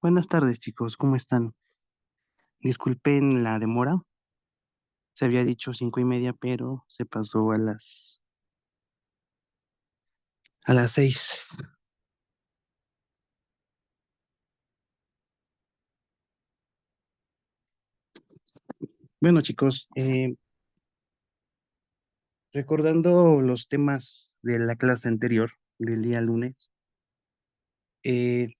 Buenas tardes, chicos, ¿cómo están? Disculpen la demora, se había dicho 5:30, pero se pasó a las 6. Bueno, chicos, recordando los temas de la clase anterior, del día lunes, eh,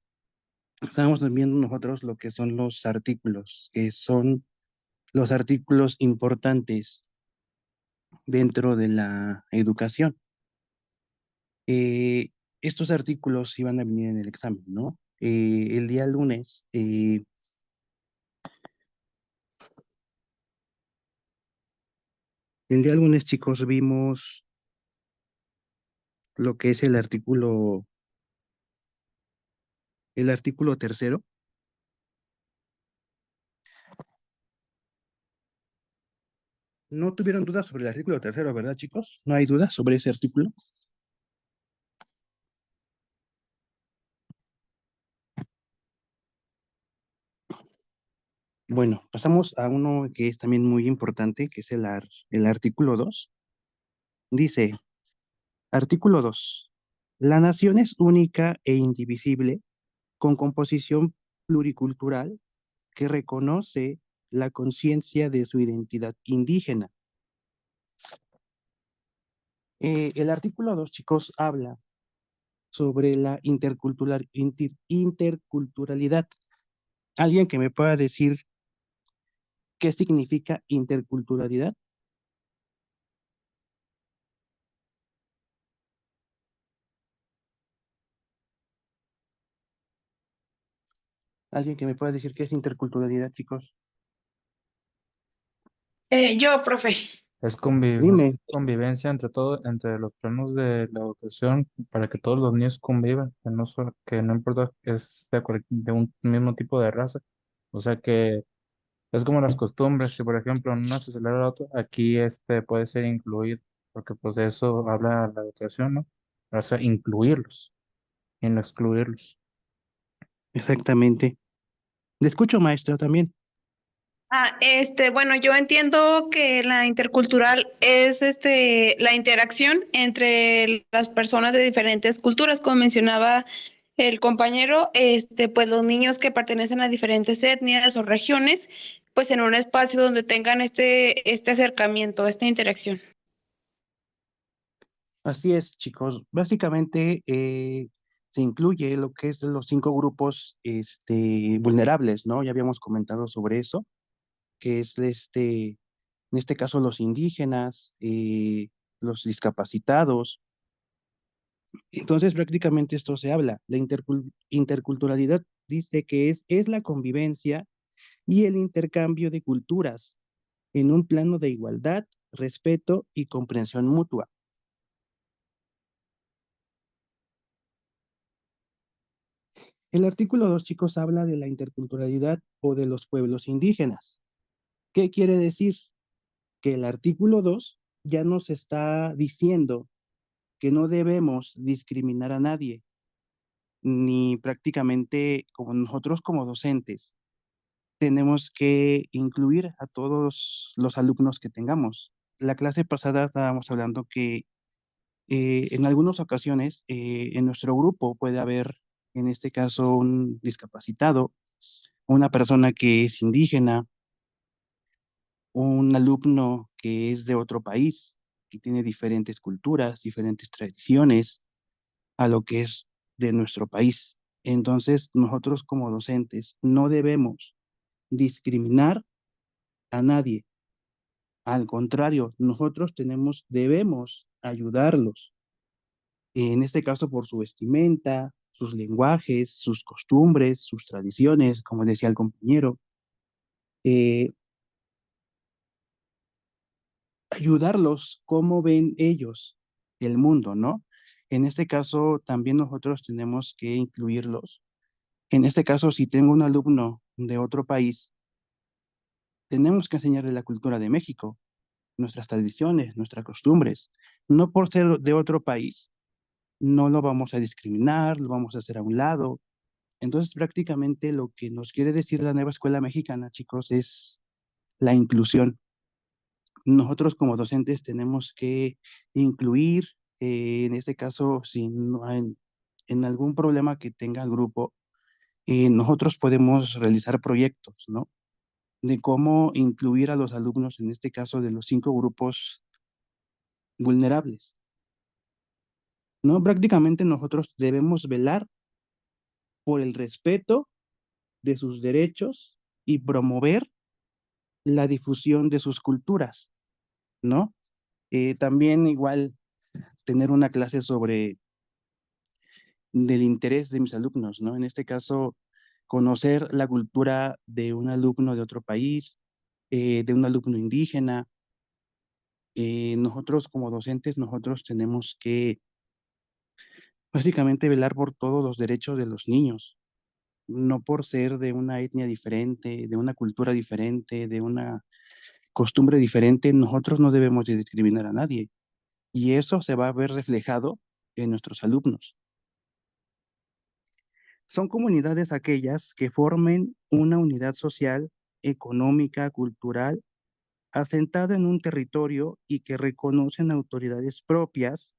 estábamos viendo nosotros lo que son los artículos, que son los artículos importantes dentro de la educación. Eh, Estos artículos iban a venir en el examen, ¿no? El día lunes, chicos, vimos lo que es el artículo tercero. No tuvieron dudas sobre el artículo tercero, ¿verdad, chicos? ¿No hay dudas sobre ese artículo? Bueno, pasamos a uno que es también muy importante, que es el artículo 2. Dice, artículo 2. La nación es única e indivisible, con composición pluricultural que reconoce la conciencia de su identidad indígena. El artículo 2, chicos, habla sobre la interculturalidad. ¿Alguien que me pueda decir qué significa interculturalidad? ¿Alguien que me pueda decir qué es interculturalidad, chicos? Yo, profe. Es Dime. convivencia entre todo, entre los planos de la educación para que todos los niños convivan, que no importa que es de un mismo tipo de raza. O sea que es como las costumbres, si por ejemplo en una se celebra otro, aquí puede ser incluido, porque pues de eso habla la educación, ¿no? O sea, incluirlos y no excluirlos. Exactamente. Le escucho, maestra, también. Bueno, yo entiendo que la intercultural es la interacción entre las personas de diferentes culturas, como mencionaba el compañero, pues los niños que pertenecen a diferentes etnias o regiones, pues en un espacio donde tengan este acercamiento, esta interacción. Así es, chicos. Básicamente se incluye lo que es los 5 grupos vulnerables, ¿no? Ya habíamos comentado sobre eso, que es en este caso los indígenas, los discapacitados. Entonces, prácticamente esto se habla. La interculturalidad dice que es la convivencia y el intercambio de culturas en un plano de igualdad, respeto y comprensión mutua. El artículo 2, chicos, habla de la interculturalidad o de los pueblos indígenas. ¿Qué quiere decir? Que el artículo 2 ya nos está diciendo que no debemos discriminar a nadie, ni prácticamente como nosotros como docentes tenemos que incluir a todos los alumnos que tengamos. La clase pasada estábamos hablando que en algunas ocasiones en nuestro grupo puede haber, en este caso, un discapacitado, una persona que es indígena, un alumno que es de otro país, que tiene diferentes culturas, diferentes tradiciones a lo que es de nuestro país. Entonces, nosotros como docentes no debemos discriminar a nadie. Al contrario, nosotros debemos ayudarlos, en este caso por su vestimenta, sus lenguajes, sus costumbres, sus tradiciones, como decía el compañero, eh, ayudarlos cómo ven ellos el mundo, ¿no? En este caso, también nosotros tenemos que incluirlos. En este caso, si tengo un alumno de otro país, tenemos que enseñarle la cultura de México, nuestras tradiciones, nuestras costumbres. No por ser de otro país, no lo vamos a discriminar, lo vamos a hacer a un lado. Entonces, prácticamente lo que nos quiere decir la nueva escuela mexicana, chicos, es la inclusión. Nosotros como docentes tenemos que incluir, en este caso, si no hay, en algún problema que tenga el grupo, nosotros podemos realizar proyectos, ¿no? De cómo incluir a los alumnos, en este caso de los 5 grupos vulnerables, ¿no? Prácticamente nosotros debemos velar por el respeto de sus derechos y promover la difusión de sus culturas, ¿no? También igual tener una clase sobre del interés de mis alumnos, ¿no? En este caso, conocer la cultura de un alumno de otro país, de un alumno indígena. Nosotros como docentes, nosotros tenemos que básicamente velar por todos los derechos de los niños, no por ser de una etnia diferente, de una cultura diferente, de una costumbre diferente, nosotros no debemos de discriminar a nadie. Y eso se va a ver reflejado en nuestros alumnos. Son comunidades aquellas que formen una unidad social, económica, cultural, asentada en un territorio y que reconocen autoridades propias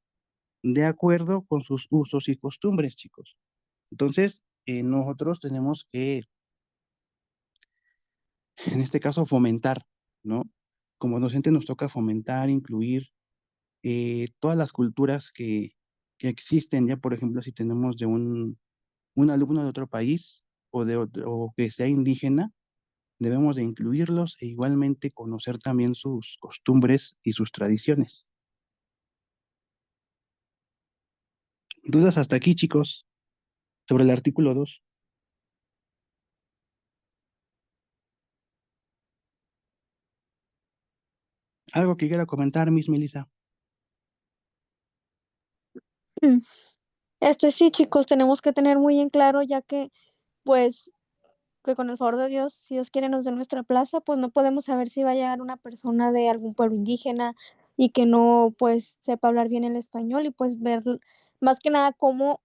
de acuerdo con sus usos y costumbres, chicos. Entonces, nosotros tenemos que, en este caso, fomentar, ¿no? Como docente nos toca fomentar, incluir todas las culturas que existen. Ya, por ejemplo, si tenemos de un alumno de otro país o que sea indígena, debemos de incluirlos e igualmente conocer también sus costumbres y sus tradiciones. Dudas hasta aquí, chicos, sobre el artículo 2. ¿Algo que quiera comentar, Miss Melissa? Mm. Sí, chicos, tenemos que tener muy en claro, ya que, pues, que con el favor de Dios, si Dios quiere, nos dé nuestra plaza, pues no podemos saber si va a llegar una persona de algún pueblo indígena y que no, pues, sepa hablar bien el español y pues ver más que nada cómo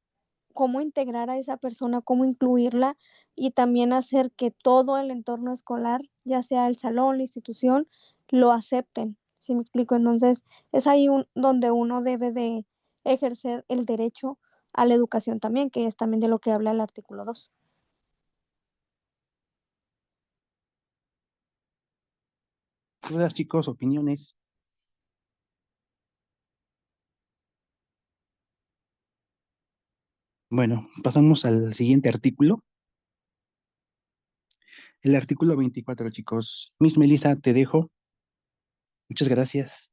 integrar a esa persona, cómo incluirla y también hacer que todo el entorno escolar, ya sea el salón, la institución, lo acepten. ¿Sí me explico? Entonces, es ahí donde uno debe de ejercer el derecho a la educación también, que es también de lo que habla el artículo 2. Dudas, chicos, opiniones. Bueno, pasamos al siguiente artículo. El artículo 24, chicos. Miss Melissa, te dejo. Muchas gracias.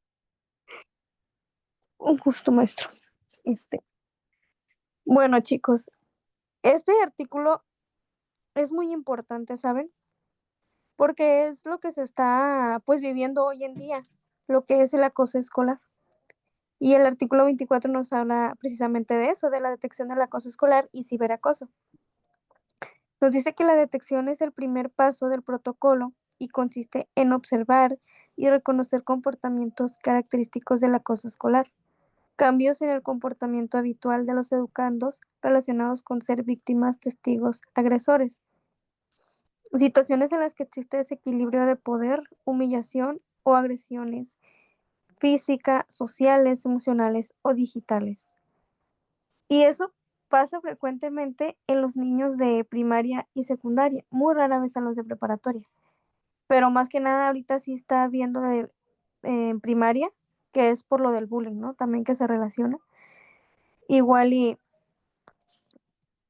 Un gusto, maestro. Este, bueno, chicos, este artículo es muy importante, ¿saben? Porque es lo que se está, pues, viviendo hoy en día, lo que es el acoso escolar. Y el artículo 24 nos habla precisamente de eso, de la detección del acoso escolar y ciberacoso. Nos dice que la detección es el primer paso del protocolo y consiste en observar y reconocer comportamientos característicos del acoso escolar, cambios en el comportamiento habitual de los educandos relacionados con ser víctimas, testigos, agresores, situaciones en las que existe desequilibrio de poder, humillación o agresiones física, sociales, emocionales o digitales. Y eso pasa frecuentemente en los niños de primaria y secundaria, muy rara vez en los de preparatoria. Pero más que nada ahorita sí está viendo en primaria, que es por lo del bullying, ¿no? También que se relaciona. Igual y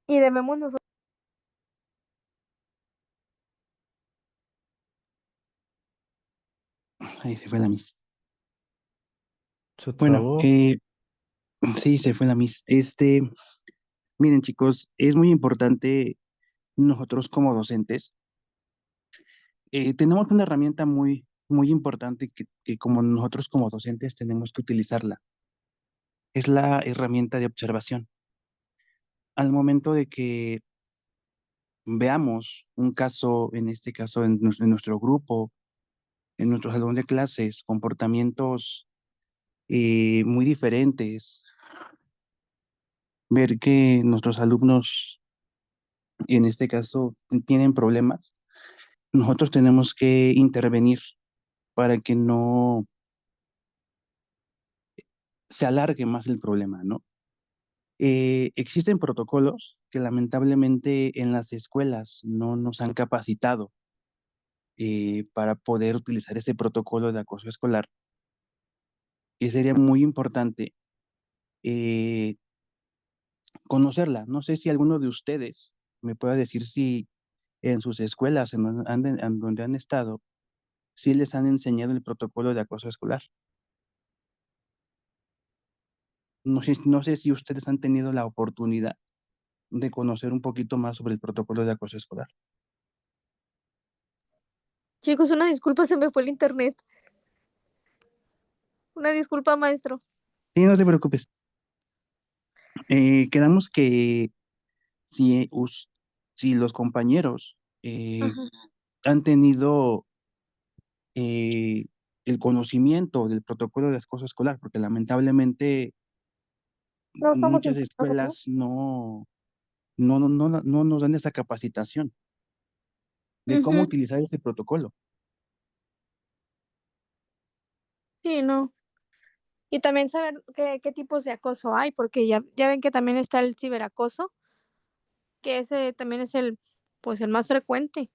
debemos nosotros. Ahí se fue la Miss. Se Bueno, trabó. sí, se fue la Miss. Miren, chicos, es muy importante nosotros como docentes. Tenemos una herramienta muy, muy importante que como nosotros como docentes tenemos que utilizarla. Es la herramienta de observación. Al momento de que veamos un caso, en este caso en nuestro grupo, en nuestro salón de clases, comportamientos muy diferentes, ver que nuestros alumnos en este caso tienen problemas, nosotros tenemos que intervenir para que no se alargue más el problema, ¿no? Existen protocolos que lamentablemente en las escuelas no nos han capacitado para poder utilizar ese protocolo de acoso escolar, y sería muy importante eh, conocerla. No sé si alguno de ustedes me pueda decir si en sus escuelas en donde han estado, si les han enseñado el protocolo de acoso escolar. No sé si ustedes han tenido la oportunidad de conocer un poquito más sobre el protocolo de acoso escolar. Chicos, una disculpa, se me fue el internet. Una disculpa, maestro. Sí, no te preocupes. Quedamos que si, si los compañeros Ajá. han tenido eh, el conocimiento del protocolo de acoso escolar, porque lamentablemente No estamos muchas informados, ¿no? escuelas no nos dan esa capacitación de cómo Ujú. utilizar ese protocolo. Sí, no. Y también saber qué tipos de acoso hay, porque ya ven que también está el ciberacoso, que ese también es pues, el más frecuente.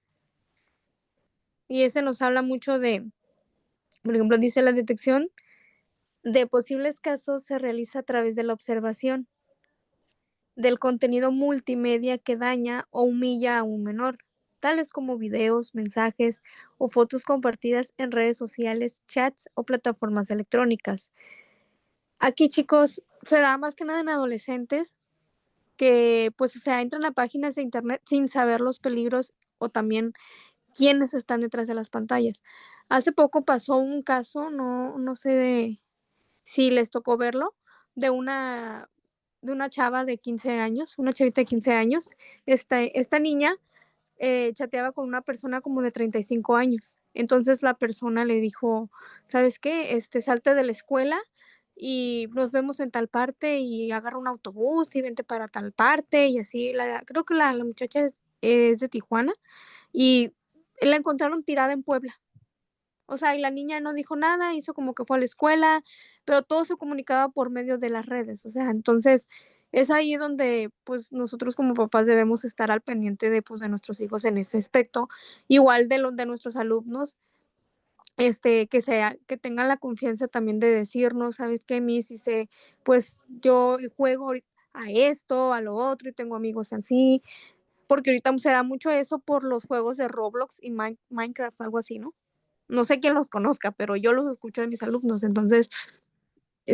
Y ese nos habla mucho por ejemplo, dice: "La detección de posibles casos se realiza a través de la observación del contenido multimedia que daña o humilla a un menor, tales como videos, mensajes o fotos compartidas en redes sociales, chats o plataformas electrónicas". Aquí, chicos, se da más que nada en adolescentes que, pues, o sea, entran a páginas de Internet sin saber los peligros o también quiénes están detrás de las pantallas. Hace poco pasó un caso, no sé si les tocó verlo, de una chava de 15 años, una chavita de 15 años. Esta niña, chateaba con una persona como de 35 años. Entonces, la persona le dijo: "¿Sabes qué? Salte de la escuela y nos vemos en tal parte, y agarra un autobús y vente para tal parte", y así. Creo que la muchacha es de Tijuana, y la encontraron tirada en Puebla. O sea, y la niña no dijo nada, hizo como que fue a la escuela, pero todo se comunicaba por medio de las redes. O sea, entonces es ahí donde, pues, nosotros como papás debemos estar al pendiente de, pues, de nuestros hijos en ese aspecto, igual de nuestros alumnos, que tengan la confianza también de decirnos: "¿Sabes qué, Miss? Hice, pues, yo juego a esto, a lo otro, y tengo amigos así", porque ahorita se da mucho eso por los juegos de Roblox y Minecraft, algo así, ¿no? No sé quién los conozca, pero yo los escucho de mis alumnos. Entonces,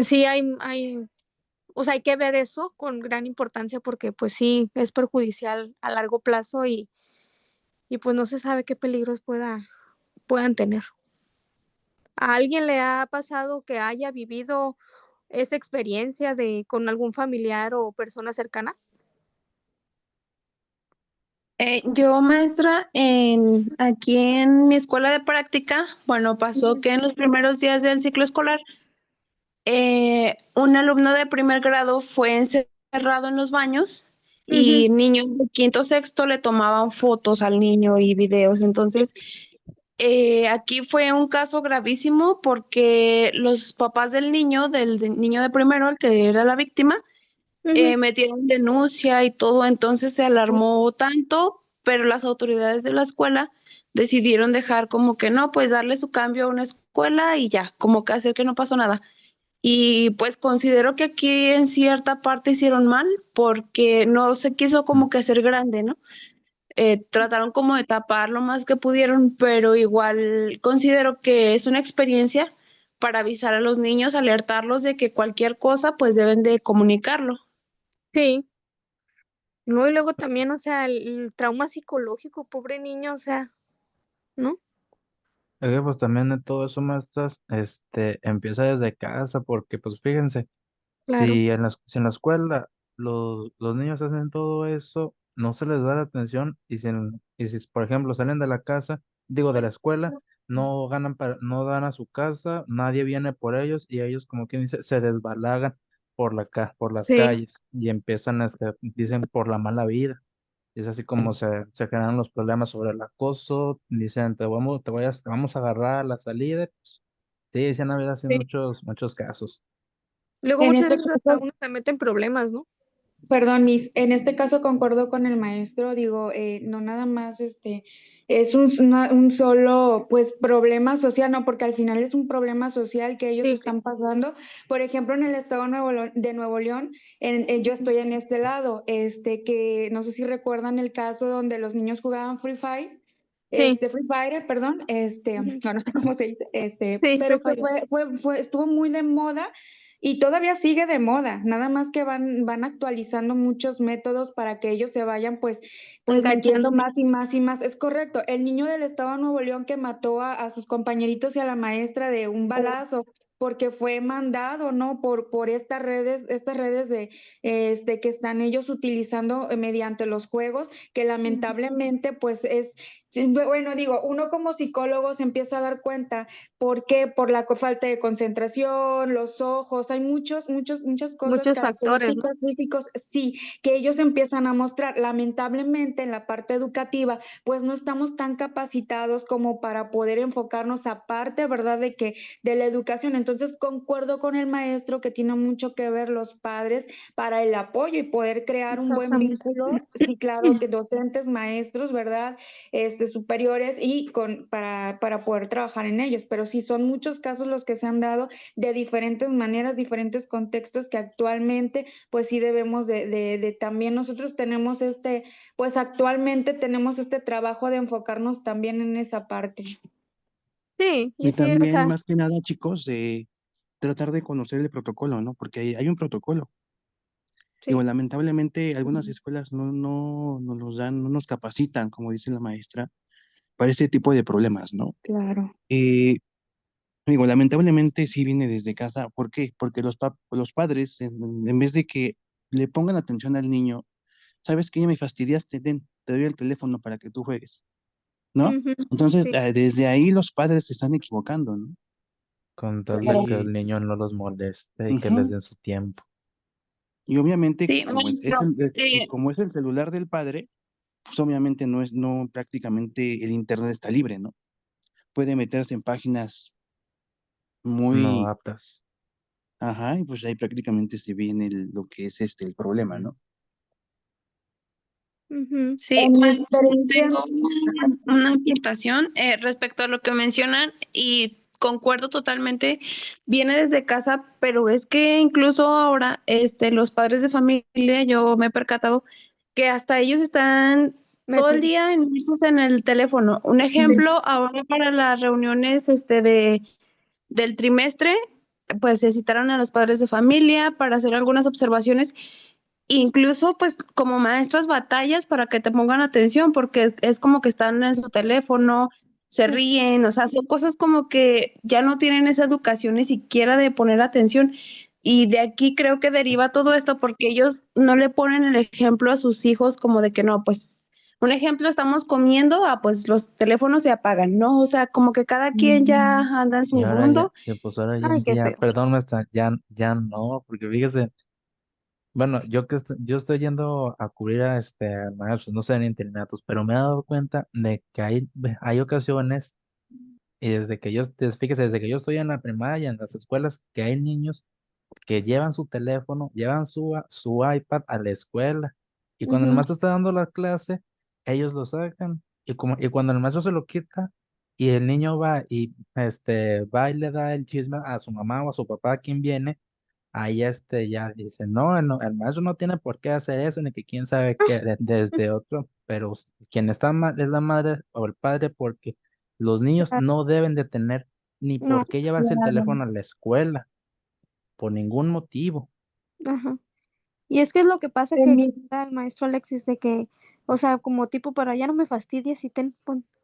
sí o sea, hay que ver eso con gran importancia porque, pues sí, es perjudicial a largo plazo y pues no se sabe qué peligros puedan tener. ¿A alguien le ha pasado que haya vivido esa experiencia con algún familiar o persona cercana? Yo, maestra, aquí en mi escuela de práctica, bueno, pasó Ujú, que en los primeros días del ciclo escolar, un alumno de primer grado fue encerrado en los baños ujú. y niños de quinto sexto le tomaban fotos al niño y videos. Entonces, aquí fue un caso gravísimo porque los papás del niño de primero, el que era la víctima, Ujú. metieron denuncia y todo, entonces se alarmó tanto, pero las autoridades de la escuela decidieron dejar como que no, pues darle su cambio a una escuela y ya, como que hacer que no pasó nada. Y pues considero que aquí en cierta parte hicieron mal porque no se quiso Mm. como que hacer grande, ¿no? Trataron como de tapar lo más que pudieron, pero igual considero que es una experiencia para avisar a los niños, alertarlos de que cualquier cosa pues deben de comunicarlo. Sí. No, y luego también, o sea, el trauma psicológico, pobre niño, o sea, ¿no? Es que pues también de todo eso, maestras, empieza desde casa, porque pues fíjense, Claro. si en la escuela los niños hacen todo eso, no se les da la atención, y si por ejemplo salen de la casa, digo de la escuela, no dan a su casa, nadie viene por ellos, y ellos como quien dice, se desbalagan por las Sí. calles, y empiezan, dicen, por la mala vida. Y es así como se generan los problemas sobre el acoso. Dicen, te vamos a agarrar a la salida. Pues, sí, sí han habido así Sí. muchos casos. Luego En muchas este veces hasta caso, uno se mete en problemas, ¿no? perdón, Miss, en este caso concuerdo con el maestro, digo, no nada más es un solo pues problema social, no, porque al final es un problema social que ellos Sí. están pasando. Por ejemplo, en el estado de Nuevo León, yo estoy en este lado, que no sé si recuerdan el caso donde los niños jugaban Free Fire. Sí. Free Fire, perdón, Ujú. no sé cómo se dice, Sí, pero Free Fire. estuvo muy de moda y todavía sigue de moda, nada más que van actualizando muchos métodos para que ellos se vayan pues metiendo Enganchando. más y más y más. Es correcto, el niño del estado de Nuevo León que mató a sus compañeritos y a la maestra de un balazo porque fue mandado, ¿no? Por estas redes que están ellos utilizando mediante los juegos, que lamentablemente pues bueno, digo, uno como psicólogo se empieza a dar cuenta. ¿Por qué? Por la falta de concentración, los ojos, hay muchas cosas, Muchos factores, ¿no? características físicos, sí, que ellos empiezan a mostrar. Lamentablemente en la parte educativa, pues no estamos tan capacitados como para poder enfocarnos aparte, ¿verdad? De la educación. Entonces concuerdo con el maestro que tiene mucho que ver los padres para el apoyo y poder crear un buen Exactamente. vínculo, sí, claro, que docentes, maestros, ¿verdad? Superiores y para poder trabajar en ellos. Pero sí son muchos casos los que se han dado de diferentes maneras, diferentes contextos que actualmente pues sí debemos de también nosotros tenemos pues actualmente tenemos este trabajo de enfocarnos también en esa parte. Sí, y Y sí, o también, sea, más que nada, chicos, de tratar de conocer el protocolo, ¿no? Porque hay un protocolo. Digo, sí. lamentablemente algunas escuelas no nos los dan, no nos capacitan, como dice la maestra, para este tipo de problemas, ¿no? Claro. Eh, Digo, lamentablemente sí viene desde casa. ¿Por qué? Porque los padres, en vez de que le pongan atención al niño, ¿sabes qué? Ya me fastidiaste, te doy el teléfono para que tú juegues, ¿no? Ujú. Entonces, Sí, desde ahí los padres se están equivocando, ¿no? Con tal de Claro. que el Y, niño no los moleste y que les ujú, den su tiempo. y obviamente, Sí, maestro. como es el celular del padre, pues obviamente no prácticamente el internet está libre, ¿no? Puede meterse en páginas No muy, aptas. ajá, y pues ahí prácticamente se viene lo que es el problema, ¿no? ujú. Sí, En mi maestro, experiencia, tengo una aportación respecto a lo que mencionan y concuerdo totalmente. Viene desde casa, pero es que incluso ahora, los padres de familia, yo me he percatado que hasta ellos están todo el Metido. día inmersos en el teléfono. Un ejemplo, ahora para las reuniones, del trimestre, pues se citaron a los padres de familia para hacer algunas observaciones. Incluso, pues, como maestras batallas para que te pongan atención, porque es como que están en su teléfono, se Sí. ríen, o sea, son cosas como que ya no tienen esa educación ni siquiera de poner atención. Y de aquí creo que deriva todo esto, porque ellos no le ponen el ejemplo a sus hijos como de que no, pues, un ejemplo, estamos comiendo, pues los teléfonos se apagan, ¿no? O sea, como que cada quien ya mm, anda en su Y ahora mundo. pues ahora Ay, qué feo. perdón, maestra, ya no, porque fíjese, bueno, yo estoy yendo a cubrir a maestros, no sé, en internatos, pero me he dado cuenta de que hay ocasiones, y fíjese, desde que yo estoy en la primaria, en las escuelas, que hay niños que llevan su teléfono, llevan su iPad a la escuela, y cuando el Ujú. maestro está dando la clase, ellos lo sacan, y cuando el maestro se lo quita, y el niño va y le da el chisme a su mamá o a su papá, a quien viene, ahí ya dice, no, el maestro no tiene por qué hacer eso, ni que quién sabe qué, desde otro, pero quien está mal es la madre o el padre, porque los niños Ah, no deben de tener ni no, por qué llevarse el claro. teléfono a la escuela, por ningún motivo. ajá. Y es que es lo que pasa En que mi el maestro Alexis de que, o sea, como tipo, para ya no me fastidies y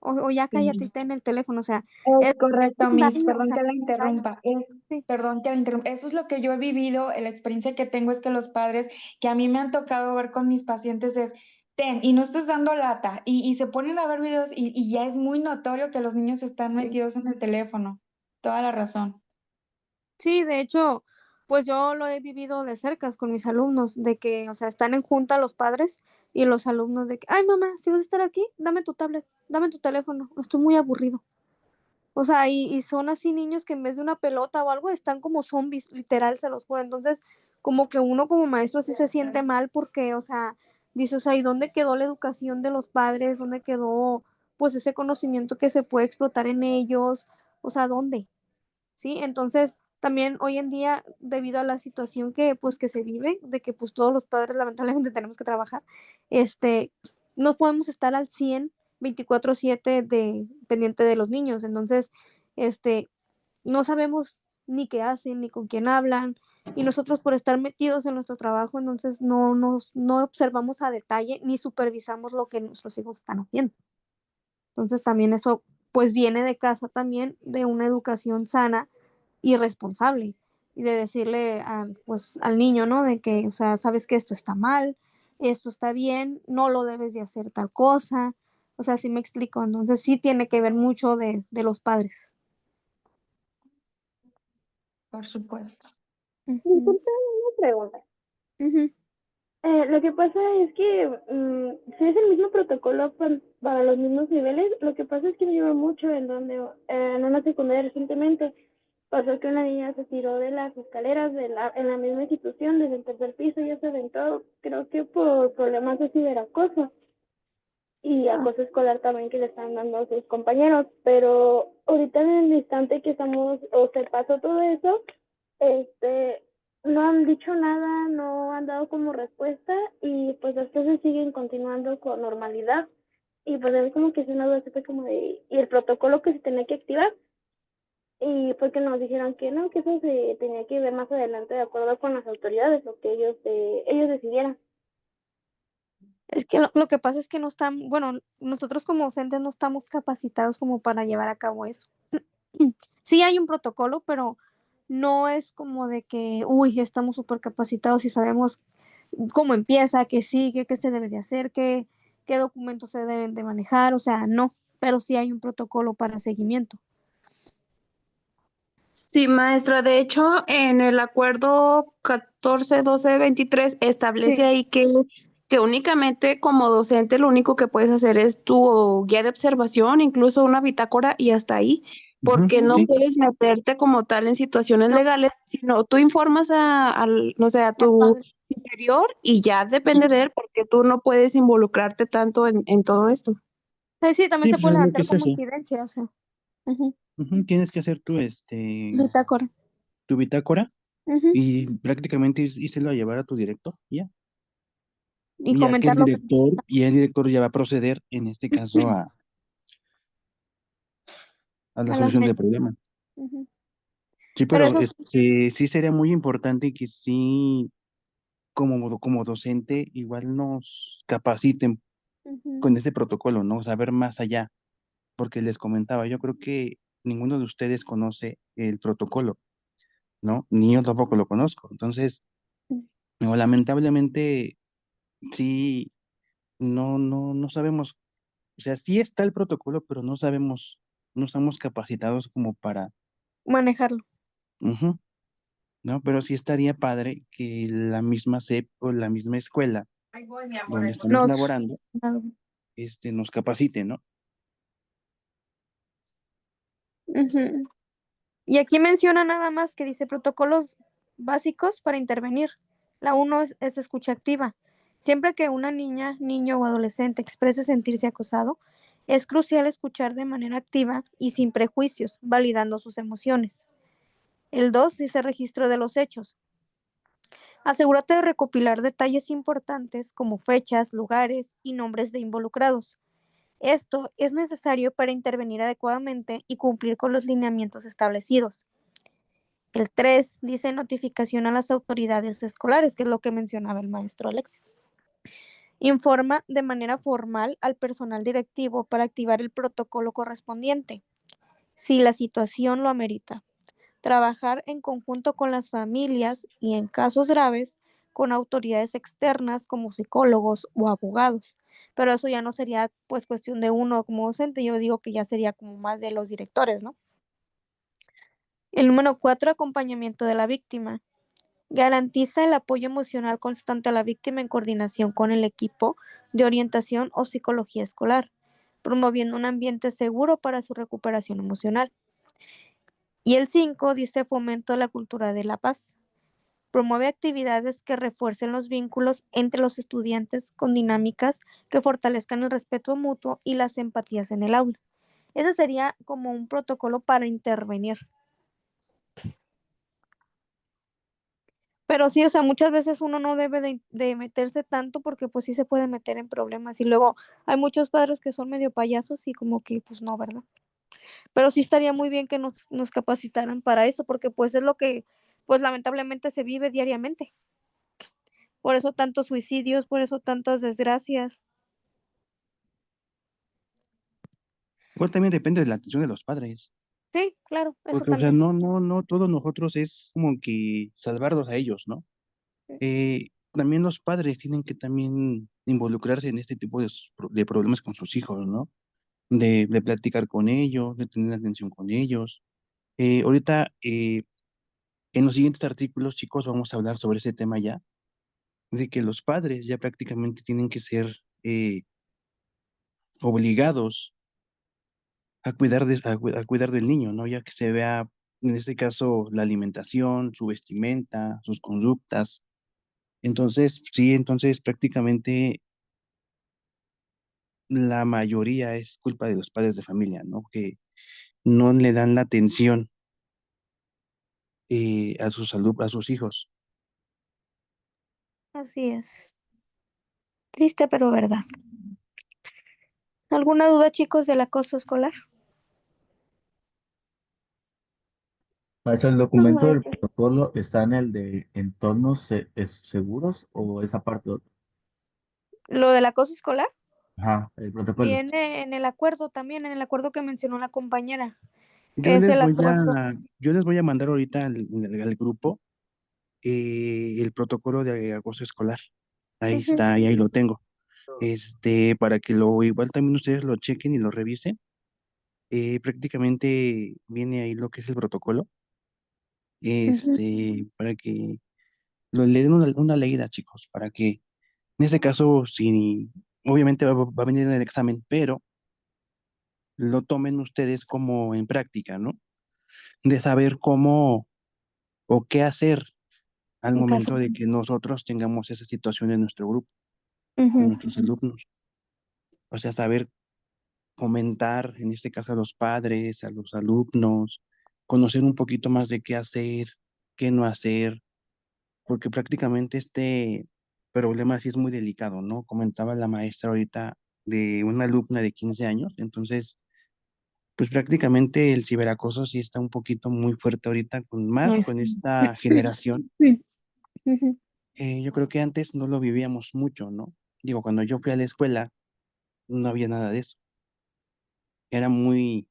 o ya cállate y Sí, ten el teléfono, o sea, es es correcto, un Miss, daño, o perdón sea, que la un daño. interrumpa. Sí. Perdón que la interrumpa. Eso es lo que yo he vivido, la experiencia que tengo es que los padres que a mí me han tocado ver con mis pacientes es, ten, y no estés dando lata, y se ponen a ver videos y ya es muy notorio que los niños están Sí. metidos en el teléfono. Toda la razón. Sí, de hecho, pues yo lo he vivido de cerca con mis alumnos, de que, o sea, están en junta los padres y los alumnos de que, ay mamá, si vas a estar aquí, dame tu tablet, dame tu teléfono, estoy muy aburrido. O sea, y son así niños que en vez de una pelota o algo están como zombies, literal, se los juro. Entonces, como que uno como maestro sí se siente mal porque, o sea, dice, o sea, ¿y dónde quedó la educación de los padres? ¿Dónde quedó, pues, ese conocimiento que se puede explotar en ellos? O sea, ¿dónde? ¿Sí? Entonces, también hoy en día, debido a la situación que, pues, que se vive, de que, pues, todos los padres lamentablemente tenemos que trabajar, este, no podemos estar al 100, 24/7 de pendiente de los niños. Entonces, este, no sabemos ni qué hacen, ni con quién hablan, y nosotros por estar metidos en nuestro trabajo, entonces no observamos a detalle ni supervisamos lo que nuestros hijos están haciendo. Entonces, también eso, pues, viene de casa también, de una educación sana y responsable, y de decirle a, pues, al niño, ¿no? De que, o sea, sabes que esto está mal, esto está bien, no lo debes de hacer tal cosa. O sea, ¿sí me explico? Entonces, sí tiene que ver mucho de los padres. Por supuesto. Ujú, Disculpe una pregunta. ujú. Lo que pasa es que si es el mismo protocolo para los mismos niveles, lo que pasa es que me lleva mucho en donde en una secundaria recientemente pasó que una niña se tiró de las escaleras en la misma institución desde el tercer piso, ya se aventó, creo que por problemas de ciberacoso y Ah, acoso escolar también que le están dando a sus compañeros, pero ahorita en el instante que estamos, o se pasó todo eso, este, no han dicho nada, no han dado como respuesta y pues las cosas siguen continuando con normalidad y pues es como que es una duda fue como de, y el protocolo que se tenía que activar y porque nos dijeron que no, que eso se tenía que ver más adelante de acuerdo con las autoridades, lo que ellos decidieran. es que lo que pasa es que no están, bueno, nosotros como docentes no estamos capacitados como para llevar a cabo eso. Sí hay un protocolo, pero no es como de que, uy, estamos súper capacitados y sabemos cómo empieza, qué sigue, qué se debe de hacer, qué documentos se deben de manejar, o sea, no, pero sí hay un protocolo para seguimiento. Sí, maestra. De hecho, en el acuerdo 14-12-23 establece Sí. ahí que únicamente como docente lo único que puedes hacer es tu guía de observación, incluso una bitácora y hasta ahí, Ujú, porque no sí, puedes meterte como tal en situaciones No, legales, sino tú informas no sé, a al tu padre. superior y ya depende de él porque tú no puedes involucrarte tanto en todo esto. Sí, también sí, se pues puede es lo que levantar es como eso. incidencia, o sea. Ujú. Ujú, tienes que hacer Bitácora. tu bitácora Ujú. y prácticamente írselo a llevar a tu director, ya. Y Ya que comentar lo que... el director ya va a proceder, en este caso, a la a las solución del medidas. problema. Ujú. Sí, Pero pero eso sí sería muy importante que sí, como docente, igual nos capaciten ujú. con ese protocolo, ¿no? Saber más allá, porque les comentaba, yo creo que ninguno de ustedes conoce el protocolo, ¿no? Ni yo tampoco lo conozco. Entonces, no, lamentablemente, sí, no sabemos, o sea, sí está el protocolo, pero no sabemos, no estamos capacitados como para, Manejarlo. ujú, ¿no? Pero sí estaría padre que la misma SEP o la misma escuela donde estamos Nos... laborando, nos capacite, ¿no? Ujú. Y aquí menciona nada más que dice protocolos básicos para intervenir. La uno es escucha activa. Siempre que una niña, niño o adolescente exprese sentirse acosado, es crucial escuchar de manera activa y sin prejuicios, validando sus emociones. El 2 dice registro de los hechos. Asegúrate de recopilar detalles importantes como fechas, lugares y nombres de involucrados. Esto es necesario para intervenir adecuadamente y cumplir con los lineamientos establecidos. El 3 dice notificación a las autoridades escolares, que es lo que mencionaba el maestro Alexis. Informa de manera formal al personal directivo para activar el protocolo correspondiente, si la situación lo amerita. Trabajar en conjunto con las familias y, en casos graves, con autoridades externas como psicólogos o abogados. Pero eso ya no sería pues cuestión de uno como docente, yo digo que ya sería como más de los directores, ¿no? El número 4, acompañamiento de la víctima. Garantiza el apoyo emocional constante a la víctima en coordinación con el equipo de orientación o psicología escolar, promoviendo un ambiente seguro para su recuperación emocional. Y el 5 dice fomento a la cultura de la paz. Promueve actividades que refuercen los vínculos entre los estudiantes con dinámicas que fortalezcan el respeto mutuo y las empatías en el aula. Ese sería como un protocolo para intervenir. Pero sí, o sea, muchas veces uno no debe de meterse tanto porque pues sí se puede meter en problemas y luego hay muchos padres que son medio payasos y como que pues no, ¿verdad? Pero sí estaría muy bien que nos capacitaran para eso porque pues es lo que pues lamentablemente se vive diariamente. Por eso tantos suicidios, por eso tantas desgracias. Igual también depende de la atención de los padres, Sí, claro, eso porque, o sea, también. no, todos nosotros es como que salvarlos a ellos, ¿no? También los padres tienen que también involucrarse en este tipo de problemas con sus hijos, ¿no? De platicar con ellos, de tener atención con ellos. Ahorita, en los siguientes artículos, chicos, vamos a hablar sobre ese tema ya, de que los padres ya prácticamente tienen que ser obligados a cuidar, a cuidar del niño, ¿no? Ya que se vea, en este caso, la alimentación, su vestimenta, sus conductas. Entonces, sí, entonces prácticamente la mayoría es culpa de los padres de familia, ¿no? Que no le dan la atención a a sus hijos. Así es. Triste, pero verdad. ¿Alguna duda, chicos, del acoso escolar? Maestro, ¿el No, documento del maestra. protocolo está en el de entornos seguros o esa parte? Lo del acoso escolar Ajá, el protocolo. viene en el acuerdo también, en el acuerdo que mencionó la compañera. Yo Es les el voy acuerdo. yo les voy a mandar ahorita al grupo el protocolo de acoso escolar. Ahí Ujú, está, y ahí lo tengo. Para que lo igual también ustedes lo chequen y lo revisen. Prácticamente viene ahí lo que es el protocolo. ujú. Para que le den una leída, chicos, para que en ese caso, si obviamente va a venir en el examen, pero lo tomen ustedes como en práctica, ¿no? De saber cómo o qué hacer al En caso. momento de que nosotros tengamos esa situación en nuestro grupo, con Ujú. nuestros alumnos. O sea, saber comentar, en este caso a los padres, a los alumnos, conocer un poquito más de qué hacer, qué no hacer, porque prácticamente este problema sí es muy delicado, ¿no? Comentaba la maestra ahorita de una alumna de 15 años, entonces, pues prácticamente el ciberacoso sí está un poquito muy fuerte ahorita, No más es. con esta generación. Sí. Ujú. Yo creo que antes no lo vivíamos mucho, ¿no? Digo, cuando yo fui a la escuela, no había nada de eso. Era muy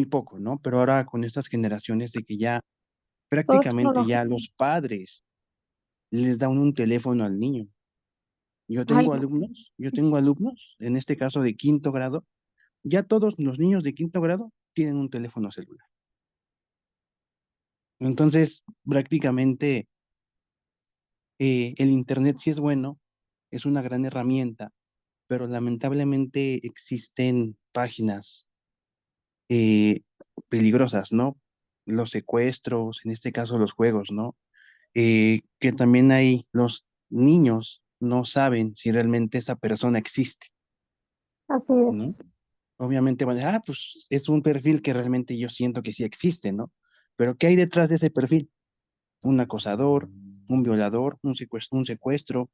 poco, ¿no? Pero ahora con estas generaciones de que ya Todo es prácticamente tecnología. ya los padres les dan un teléfono al niño. Ay, no. Yo tengo alumnos, en este caso de quinto grado, ya todos los niños de quinto grado tienen un teléfono celular. Entonces, prácticamente el Internet sí es bueno, es una gran herramienta, pero lamentablemente existen páginas eh, peligrosas, ¿no? Los secuestros, en este caso los juegos, ¿no? Que también hay, los niños no saben si realmente esa persona existe, Así ¿no? es. Obviamente van a decir, pues es un perfil que realmente yo siento que sí existe, ¿no? Pero ¿qué hay detrás de ese perfil? Un acosador, un violador, un secuestro.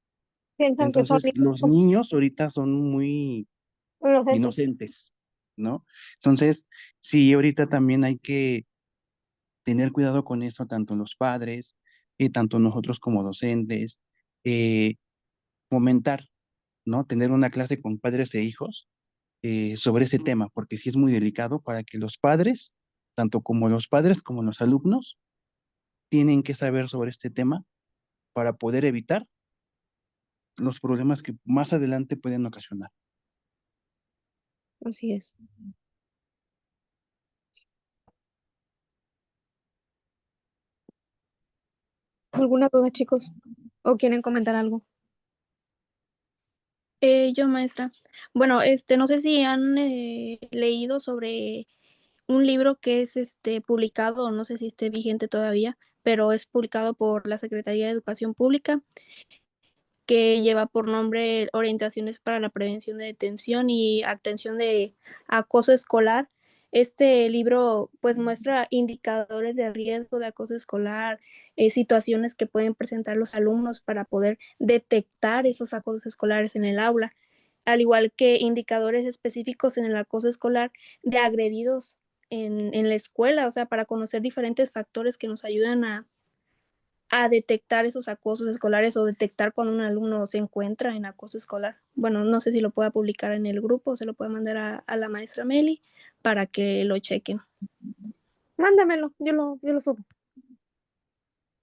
Piensan que son Entonces, los niños niños ahorita son muy inocentes. inocentes, ¿no? Entonces, sí, ahorita también hay que tener cuidado con eso, tanto los padres, tanto nosotros como docentes, eh, fomentar, ¿no? Tener una clase con padres e hijos sobre ese tema, porque sí es muy delicado para que los padres, tanto como los padres como los alumnos, tienen que saber sobre este tema para poder evitar los problemas que más adelante pueden ocasionar. Así es. ¿Alguna duda, chicos? ¿O quieren comentar algo? Yo, maestra. Bueno, no sé si han leído sobre un libro que es publicado, no sé si esté vigente todavía, pero es publicado por la Secretaría de Educación Pública, que lleva por nombre Orientaciones para la Prevención de Detención y Atención de Acoso Escolar. Este libro pues muestra indicadores de riesgo de acoso escolar, situaciones que pueden presentar los alumnos para poder detectar esos acosos escolares en el aula, al igual que indicadores específicos en el acoso escolar de agredidos en la escuela, o sea, para conocer diferentes factores que nos ayudan a detectar esos acosos escolares o detectar cuando un alumno se encuentra en acoso escolar. Bueno, no sé si lo pueda publicar en el grupo o se lo puede mandar a la maestra Meli para que lo chequen. Mándamelo, yo lo subo.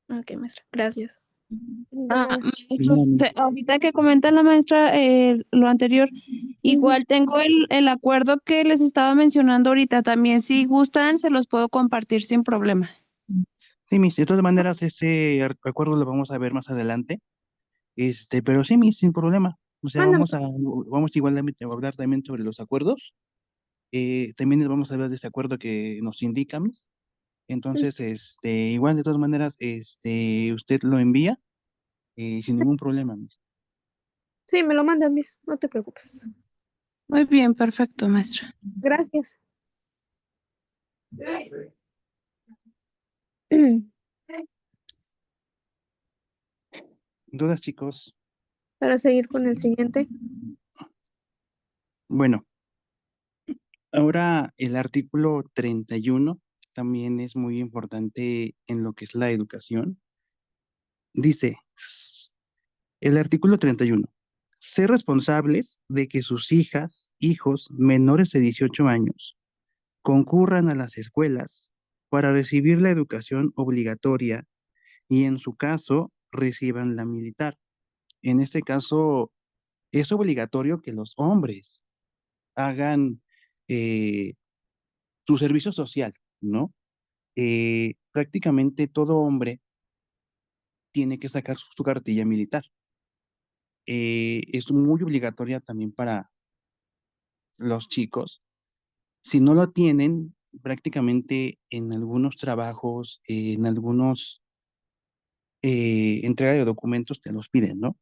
Ok, maestra, gracias. Maestros, ahorita que comenta la maestra lo anterior, igual tengo el acuerdo que les estaba mencionando ahorita también. Si gustan, se los puedo compartir sin problema. Sí, Miss, de todas maneras, ese acuerdo lo vamos a ver más adelante. Pero sí, Miss, sin problema. O sea, Mándamelo. vamos igualmente a hablar también sobre los acuerdos. También les vamos a hablar de ese acuerdo que nos indica, Miss. Entonces, igual de todas maneras, usted lo envía sin ningún problema, Miss. Sí, me lo mandan, Miss, no te preocupes. Muy bien, perfecto, maestra. Gracias. ¿Dudas, chicos? Para seguir con el siguiente. Bueno, ahora el artículo 31 también es muy importante en lo que es la educación. Dice, el artículo 31, ser responsables de que sus hijas, hijos menores de 18 años concurran a las escuelas para recibir la educación obligatoria y en su caso reciban la militar. En este caso es obligatorio que los hombres hagan eh, su servicio social, ¿no? Prácticamente todo hombre tiene que sacar su cartilla militar. Es muy obligatoria también para los chicos. Si no lo tienen, prácticamente en algunos trabajos, en algunos entrega de documentos te los piden, ¿no?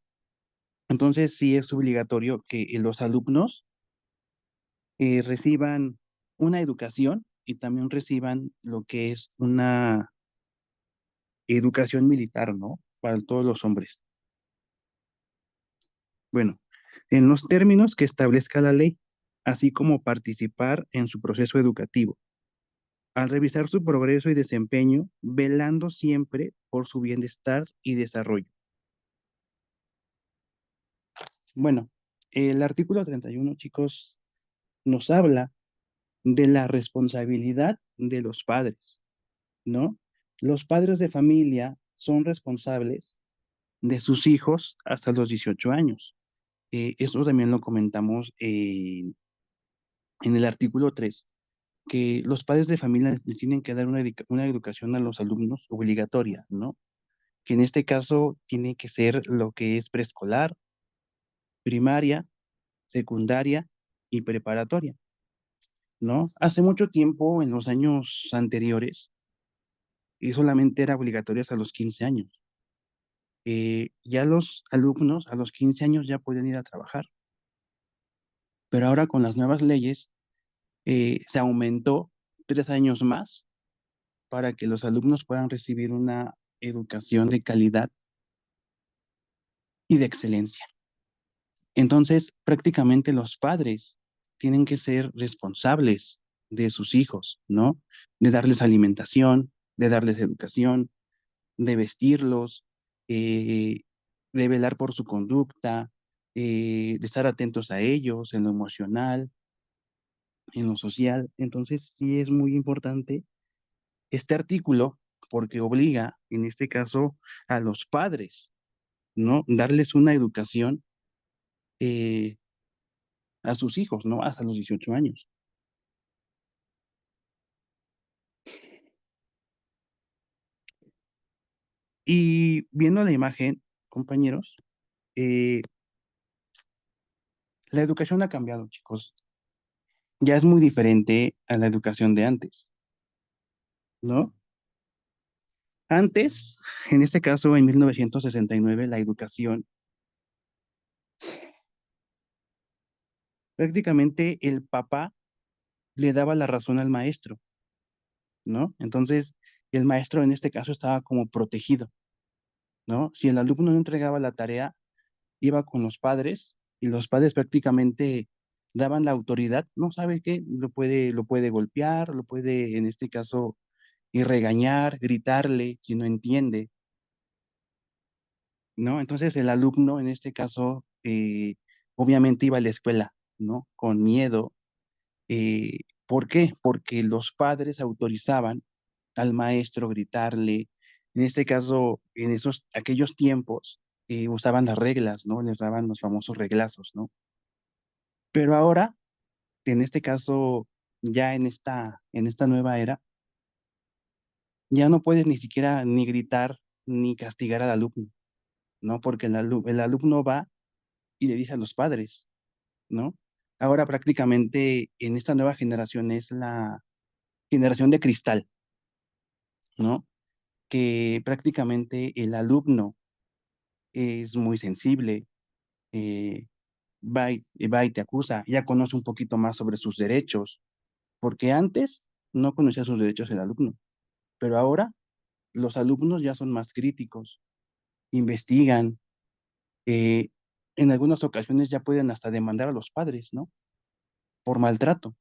Entonces sí es obligatorio que los alumnos reciban una educación y también reciban lo que es una educación militar, ¿no? Para todos los hombres. Bueno, en los términos que establezca la ley, así como participar en su proceso educativo, al revisar su progreso y desempeño, velando siempre por su bienestar y desarrollo. Bueno, el artículo 31, chicos, nos habla de la responsabilidad de los padres, ¿no? Los padres de familia son responsables de sus hijos hasta los 18 años. Esto también lo comentamos en el artículo 3, que los padres de familia les tienen que dar una educación a los alumnos obligatoria, ¿no? Que en este caso tiene que ser lo que es preescolar, primaria, secundaria y preparatoria, ¿no? Hace mucho tiempo, en los años anteriores, y solamente era obligatorio hasta los 15 años. Ya los alumnos a los 15 años ya pueden ir a trabajar, pero ahora con las nuevas leyes se aumentó 3 años más para que los alumnos puedan recibir una educación de calidad y de excelencia. Entonces, prácticamente los padres tienen que ser responsables de sus hijos, ¿no? De darles alimentación, de darles educación, de vestirlos, eh, de velar por su conducta, de estar atentos a ellos en lo emocional, en lo social. Entonces, sí es muy importante este artículo porque obliga, en este caso, a los padres, ¿no? Darles una educación eh, a sus hijos, ¿no? Hasta los 18 años. Y viendo la imagen, compañeros, eh, la educación ha cambiado, chicos. Ya es muy diferente a la educación de antes, ¿no? Antes, en este caso, en 1969, la educación, prácticamente el papá le daba la razón al maestro, ¿no? Entonces, el maestro en este caso estaba como protegido, ¿no? Si el alumno no entregaba la tarea, iba con los padres y los padres prácticamente daban la autoridad, ¿no? ¿Sabe qué? Lo puede golpear, lo puede, en este caso, y regañar, gritarle si no entiende, ¿no? Entonces el alumno, en este caso, obviamente iba a la escuela, ¿no? Con miedo. ¿Por qué? Porque los padres autorizaban al maestro gritarle. En este caso, en aquellos tiempos, usaban las reglas, ¿no? Les daban los famosos reglazos, ¿no? Pero ahora, en este caso, ya en esta nueva era, ya no puedes ni siquiera ni gritar ni castigar al alumno, ¿no? Porque el alumno va y le dice a los padres, ¿no? Ahora prácticamente en esta nueva generación es la generación de cristal, ¿no? Que prácticamente el alumno es muy sensible, eh, va y te acusa, ya conoce un poquito más sobre sus derechos, porque antes no conocía sus derechos el alumno, pero ahora los alumnos ya son más críticos, investigan, eh, en algunas ocasiones ya pueden hasta demandar a los padres, ¿no? Por maltrato.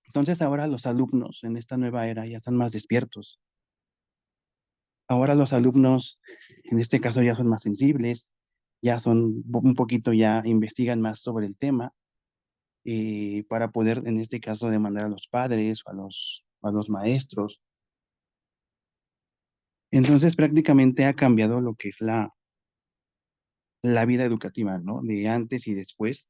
Entonces ahora los alumnos en esta nueva era ya están más despiertos. Ahora los alumnos, en este caso, ya son más sensibles, ya son un poquito, ya investigan más sobre el tema, para poder, en este caso, demandar a los padres o a los maestros. Entonces prácticamente ha cambiado lo que es la vida educativa, ¿no? De antes y después.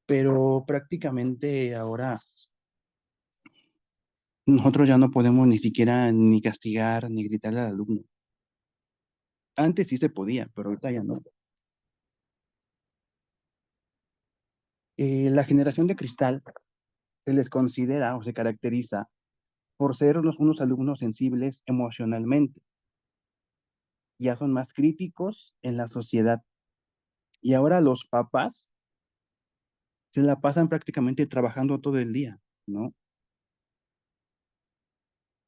Pero prácticamente ahora nosotros ya no podemos ni siquiera ni castigar ni gritarle al alumno. Antes sí se podía, pero ahorita ya no. La generación de cristal se les considera o se caracteriza por ser unos alumnos sensibles emocionalmente, ya son más críticos en la sociedad. Y ahora los papás se la pasan prácticamente trabajando todo el día, ¿no?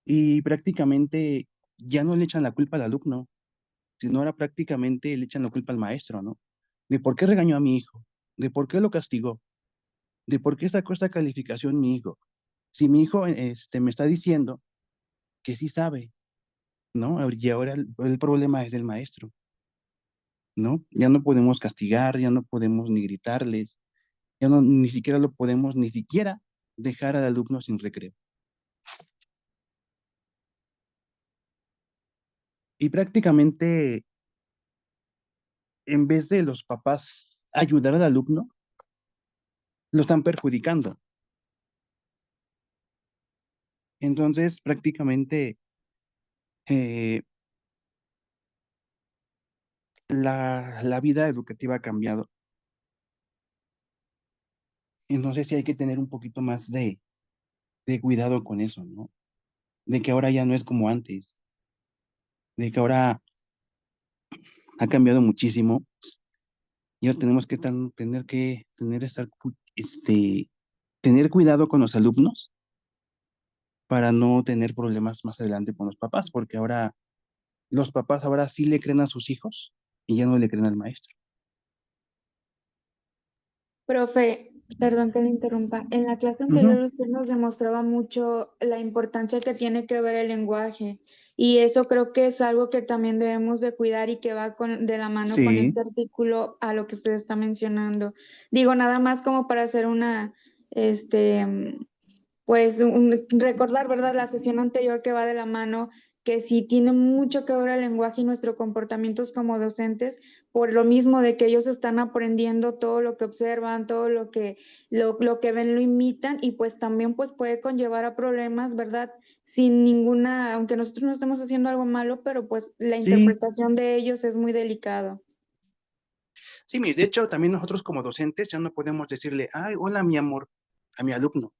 Y prácticamente ya no le echan la culpa al alumno, sino ahora prácticamente le echan la culpa al maestro, ¿no? De por qué regañó a mi hijo, de por qué lo castigó, de por qué sacó esta calificación mi hijo. Si mi hijo me está diciendo que sí sabe, ¿no? Y ahora el problema es del maestro, ¿no? Ya no podemos castigar, ya no podemos ni gritarles, ya no ni siquiera lo podemos ni siquiera dejar al alumno sin recreo. Y prácticamente en vez de los papás ayudar al alumno, lo están perjudicando. Entonces, prácticamente eh, la vida educativa ha cambiado. Entonces, sí hay que tener un poquito más de cuidado con eso, ¿no? De que ahora ya no es como antes, de que ahora ha cambiado muchísimo y ahora tenemos que tener cuidado con los alumnos para no tener problemas más adelante con los papás, porque ahora los papás ahora sí le creen a sus hijos y ya no le creen al maestro. Profe, perdón que le interrumpa. En la clase Ujú. anterior usted nos demostraba mucho la importancia que tiene que ver el lenguaje y eso creo que es algo que también debemos de cuidar y que va de la mano con Sí, este artículo a lo que usted está mencionando. Digo, nada más como para hacer este, pues recordar, ¿verdad? La sesión anterior que va de la mano que sí tiene mucho que ver el lenguaje y nuestros comportamientos como docentes, por lo mismo de que ellos están aprendiendo todo lo que observan, todo lo que ven lo imitan y pues también pues puede conllevar a problemas, ¿verdad? Sin ninguna, aunque nosotros no estemos haciendo algo malo, pero pues la Sí, interpretación de ellos es muy delicado. sí, de hecho, también nosotros como docentes ya no podemos decirle, ay, hola, mi amor, a mi alumno,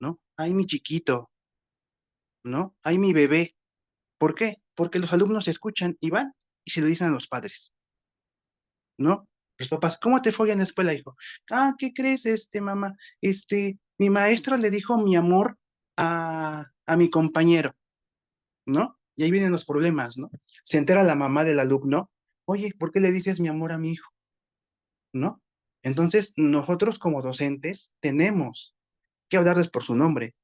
¿no? Ay, mi chiquito, ¿no? Ay, mi bebé. ¿Por qué? Porque los alumnos escuchan y van y se lo dicen a los padres, ¿no? Los papás, ¿cómo te fue en la escuela, hijo? Ah, ¿qué crees, mamá? Mi maestra le dijo mi amor a mi compañero, ¿no? Y ahí vienen los problemas, ¿no? Se entera la mamá del alumno, oye, ¿por qué le dices mi amor a mi hijo? ¿No? Entonces, nosotros como docentes tenemos que hablarles por su nombre.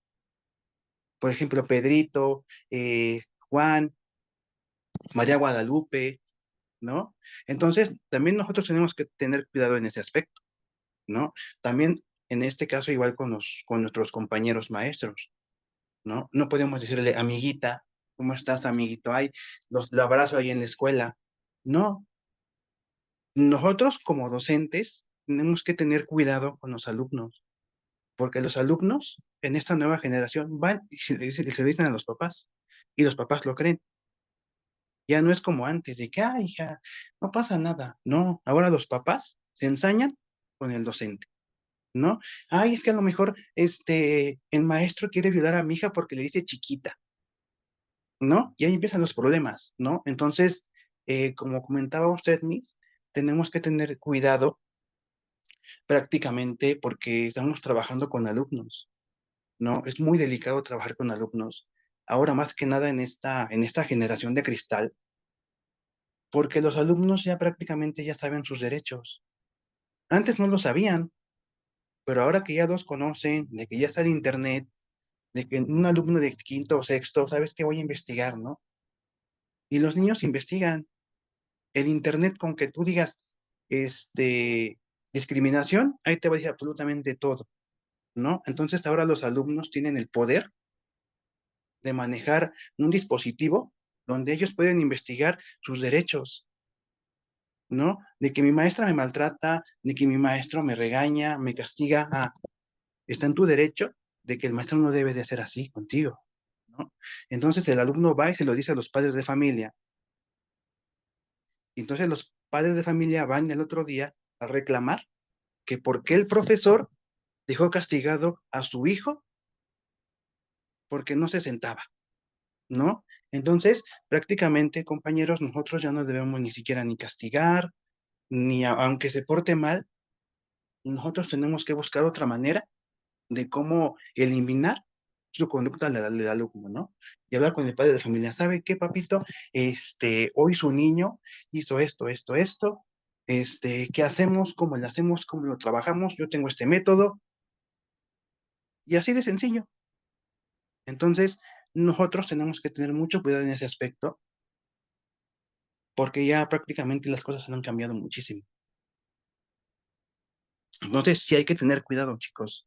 Por ejemplo, Pedrito, Juan, María Guadalupe, ¿no? Entonces, también nosotros tenemos que tener cuidado en ese aspecto, ¿no? También, en este caso, igual con nuestros compañeros maestros, ¿no? No podemos decirle, amiguita, ¿cómo estás, amiguito? Ay, lo abrazo ahí en la escuela. No, nosotros como docentes tenemos que tener cuidado con los alumnos, porque los alumnos en esta nueva generación van y se dicen a los papás, y los papás lo creen. Ya no es como antes, de que, ah, hija, no pasa nada. No, ahora los papás se ensañan con el docente, ¿no? Ay, es que a lo mejor el maestro quiere violar a mi hija porque le dice chiquita, ¿no? Y ahí empiezan los problemas, ¿no? Entonces, como comentaba usted, Miss, tenemos que tener cuidado prácticamente porque estamos trabajando con alumnos, ¿no? Es muy delicado trabajar con alumnos. Ahora más que nada en esta generación de cristal, porque los alumnos ya prácticamente ya saben sus derechos. Antes no lo sabían, pero ahora que ya los conocen, de que ya está el internet, de que un alumno de quinto o sexto, sabes que voy a investigar, ¿no? Y los niños investigan. El internet con que tú digas, discriminación, ahí te va a decir absolutamente todo, ¿no? Entonces ahora los alumnos tienen el poder de manejar un dispositivo donde ellos pueden investigar sus derechos, ¿no? De que mi maestra me maltrata, de que mi maestro me regaña, me castiga, está en tu derecho de que el maestro no debe de hacer así contigo, ¿no? Entonces el alumno va y se lo dice a los padres de familia. Y entonces los padres de familia van el otro día a reclamar que por qué el profesor dejó castigado a su hijo porque no se sentaba, ¿no? Entonces, prácticamente, compañeros, nosotros ya no debemos ni siquiera ni castigar, aunque se porte mal, nosotros tenemos que buscar otra manera de cómo eliminar su conducta del alumno, ¿no? Y hablar con el padre de familia, ¿sabe qué, papito? Hoy su niño hizo esto, ¿qué hacemos? ¿Cómo le hacemos? ¿Cómo lo trabajamos? Yo tengo este método, y así de sencillo. Entonces, nosotros tenemos que tener mucho cuidado en ese aspecto, porque ya prácticamente las cosas han cambiado muchísimo. Entonces, sí hay que tener cuidado, chicos.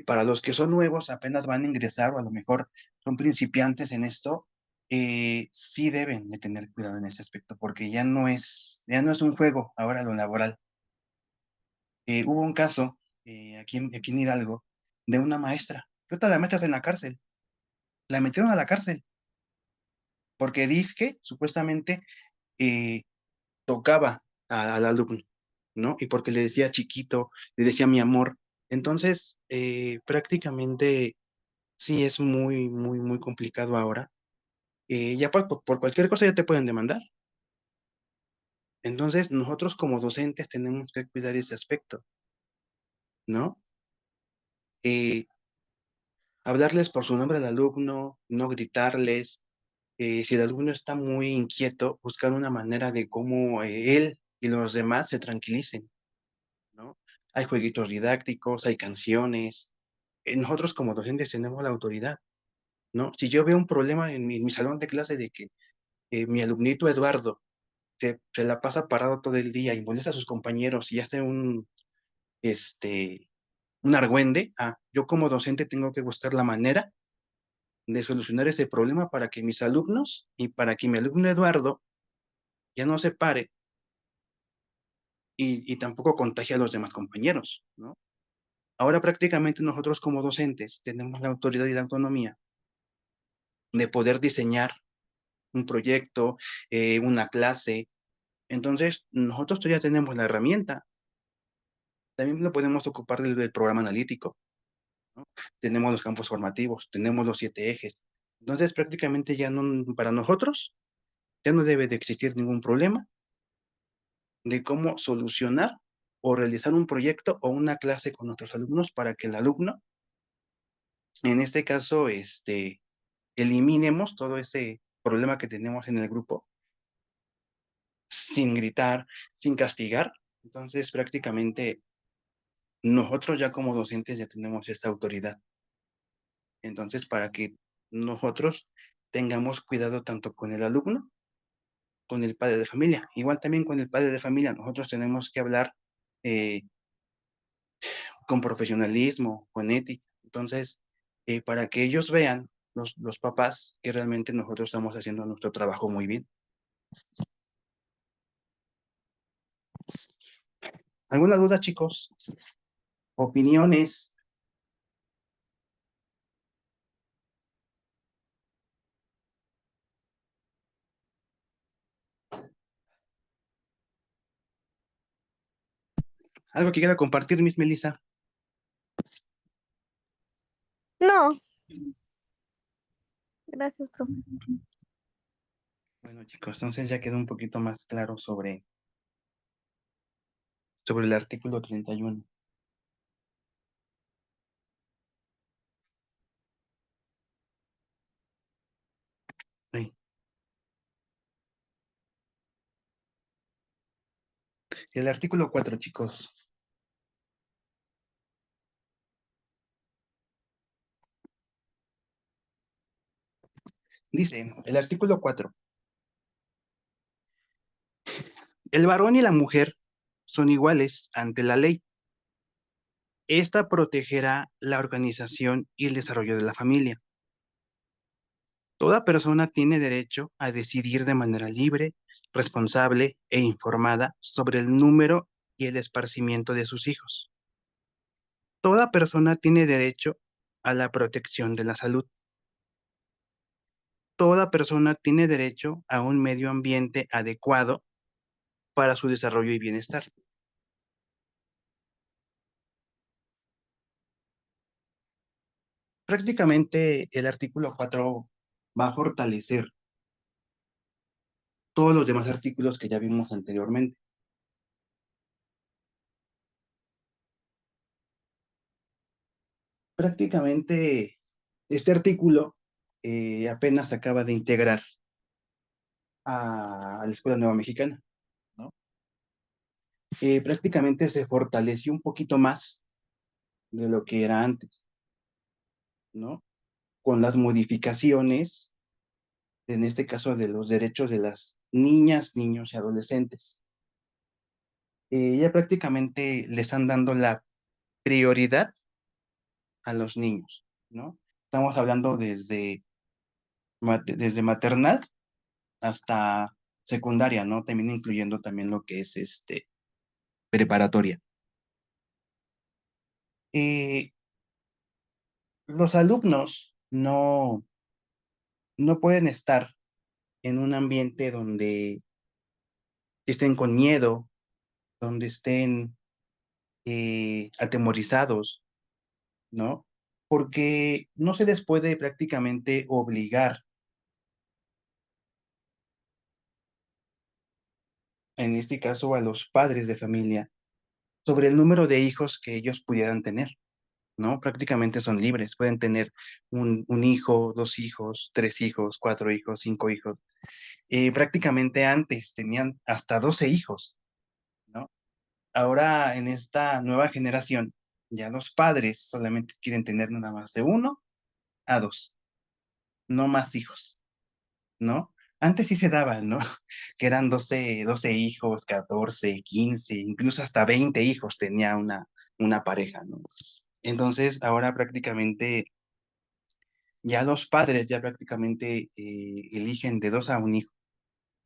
Para los que son nuevos, apenas van a ingresar o a lo mejor son principiantes en esto, sí deben de tener cuidado en ese aspecto, porque ya no es un juego ahora lo laboral. Hubo un caso aquí en Hidalgo de una maestra. Ahorita la maestra está en la cárcel. La metieron a la cárcel porque dizque supuestamente eh, tocaba al alumno, ¿no? Y porque le decía chiquito, le decía mi amor. Entonces, prácticamente sí es muy, muy, muy complicado ahora. Ya por cualquier cosa ya te pueden demandar. Entonces, nosotros como docentes tenemos que cuidar ese aspecto, ¿no? Eh, Hablarles por su nombre al alumno, no gritarles. Si el alumno está muy inquieto, buscar una manera de cómo él y los demás se tranquilicen, ¿no? Hay jueguitos didácticos, hay canciones. Nosotros como docentes tenemos la autoridad, ¿no? Si yo veo un problema en mi salón de clase de que mi alumnito Eduardo se la pasa parado todo el día y molesta a sus compañeros y hace este, un argüende, yo como docente tengo que buscar la manera de solucionar ese problema para que mis alumnos y para que mi alumno Eduardo ya no se pare y tampoco contagie a los demás compañeros, ¿no? Ahora prácticamente nosotros como docentes tenemos la autoridad y la autonomía de poder diseñar un proyecto, una clase. Entonces, nosotros ya tenemos la herramienta. También lo podemos ocupar del programa analítico, ¿no? Tenemos los campos formativos, tenemos los 7 ejes. Entonces, prácticamente ya no, para nosotros, ya no debe de existir ningún problema de cómo solucionar o realizar un proyecto o una clase con nuestros alumnos para que el alumno, en este caso, eliminemos todo ese problema que tenemos en el grupo sin gritar, sin castigar. Entonces, prácticamente nosotros ya como docentes ya tenemos esta autoridad. Entonces, para que nosotros tengamos cuidado tanto con el alumno, con el padre de familia, igual también con el padre de familia, nosotros tenemos que hablar eh, con profesionalismo, con ética. Entonces, para que ellos vean, los papás, que realmente nosotros estamos haciendo nuestro trabajo muy bien. ¿Alguna duda, chicos? ¿Opiniones? ¿Algo que quiera compartir, Miss Melissa? No, gracias, profe. Bueno, chicos, entonces ya quedó un poquito más claro sobre el artículo 31. Sí. El artículo 4, chicos. Dice, el artículo 4. El varón y la mujer son iguales ante la ley. Esta protegerá la organización y el desarrollo de la familia. Toda persona tiene derecho a decidir de manera libre, responsable e informada sobre el número y el esparcimiento de sus hijos. Toda persona tiene derecho a la protección de la salud. Toda persona tiene derecho a un medio ambiente adecuado para su desarrollo y bienestar. Prácticamente el artículo 4 va a fortalecer todos los demás artículos que ya vimos anteriormente. Prácticamente este artículo apenas acaba de integrar a la Escuela Nueva Mexicana, ¿no? Prácticamente se fortaleció un poquito más de lo que era antes, ¿no? Con las modificaciones, en este caso de los derechos de las niñas, niños y adolescentes. Ya prácticamente le están dando la prioridad a los niños, ¿no? Estamos hablando desde maternal hasta secundaria, ¿no? También incluyendo también lo que es preparatoria. Eh, los alumnos no pueden estar en un ambiente donde estén con miedo, donde estén atemorizados, ¿no? Porque no se les puede prácticamente obligar, en este caso a los padres de familia, sobre el número de hijos que ellos pudieran tener, ¿no? Prácticamente son libres, pueden tener un hijo, 2 hijos, 3 hijos, 4 hijos, 5 hijos. Prácticamente antes tenían hasta 12 hijos, ¿no? Ahora en esta nueva generación, ya los padres solamente quieren tener nada más de 1 a 2, no más hijos, ¿no? Antes sí se daban, ¿no? Que eran 12 hijos, 14, 15, incluso hasta 20 hijos tenía una pareja, ¿no? Entonces, ahora prácticamente Ya los padres ya prácticamente eligen de 2 a un hijo,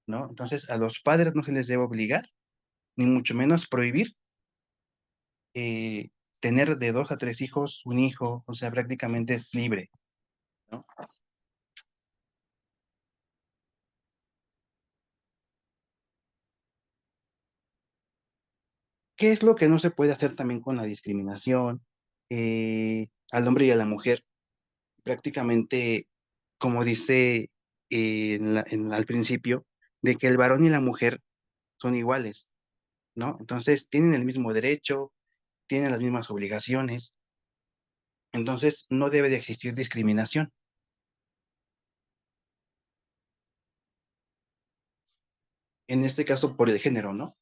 ¿no? Entonces a los padres no se les debe obligar, ni mucho menos prohibir eh, tener de 2 a 3 hijos, un hijo, o sea, prácticamente es libre, ¿no? ¿Qué es lo que no se puede hacer también con la discriminación al hombre y a la mujer? Prácticamente, como dice al principio, de que el varón y la mujer son iguales, ¿no? Entonces tienen el mismo derecho, tienen las mismas obligaciones, entonces no debe de existir discriminación. En este caso por el género, ¿no?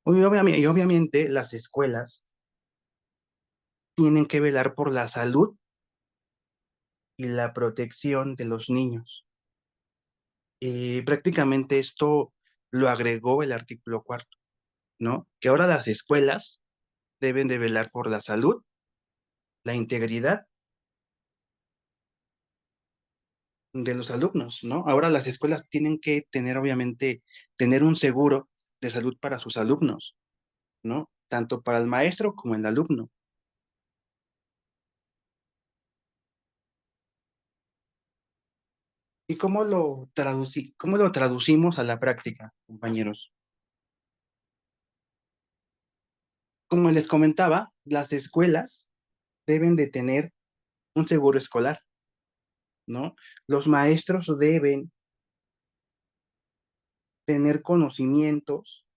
Y obviamente las escuelas tienen que velar por la salud y la protección de los niños. Prácticamente esto lo agregó el artículo 4, ¿no? Que ahora las escuelas deben de velar por la salud, la integridad de los alumnos, ¿no? Ahora las escuelas tienen que tener, obviamente, tener un seguro de salud para sus alumnos, ¿no? Tanto para el maestro como el alumno. ¿Y cómo lo traducimos a la práctica, compañeros? Como les comentaba, las escuelas deben de tener un seguro escolar, ¿no? Los maestros deben tener conocimientos,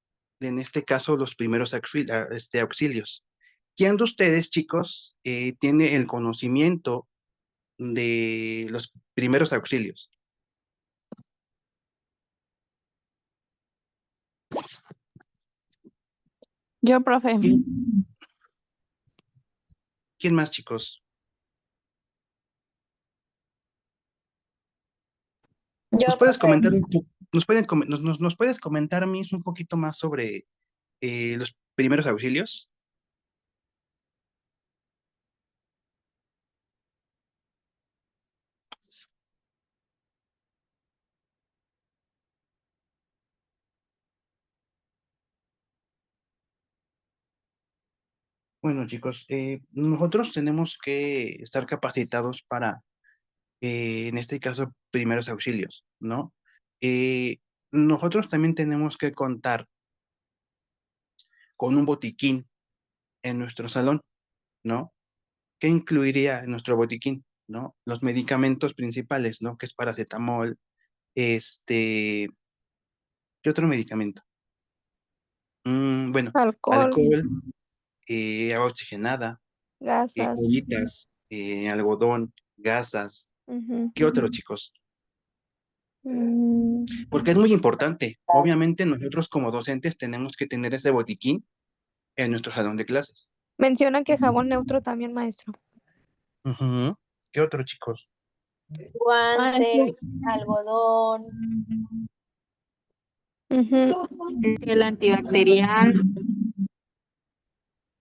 en este caso los primeros auxilios. ¿Quién de ustedes, chicos, tiene el conocimiento de los primeros auxilios? Yo, profe. ¿Quién más, chicos? ¿Nos puedes comentar, nos puedes comentar, Miss, un poquito más sobre los primeros auxilios? Bueno, chicos, nosotros tenemos que estar capacitados para, en este caso, primeros auxilios, ¿no? Nosotros también tenemos que contar con un botiquín en nuestro salón, ¿no? ¿Qué incluiría en nuestro botiquín, ¿no? Los medicamentos principales, ¿no? Que es paracetamol, ¿qué otro medicamento? Bueno, Alcohol, alcohol, agua oxigenada, gasas. collitas, algodón, gasas. Ujú. ¿Qué otro, chicos? Mm, Porque es muy importante. Obviamente nosotros como docentes tenemos que tener ese botiquín en nuestro salón de clases. Mencionan que jabón neutro también, maestro. Ujú. ¿Qué otro, chicos? Guantes, algodón. Ujú. el antibacterial,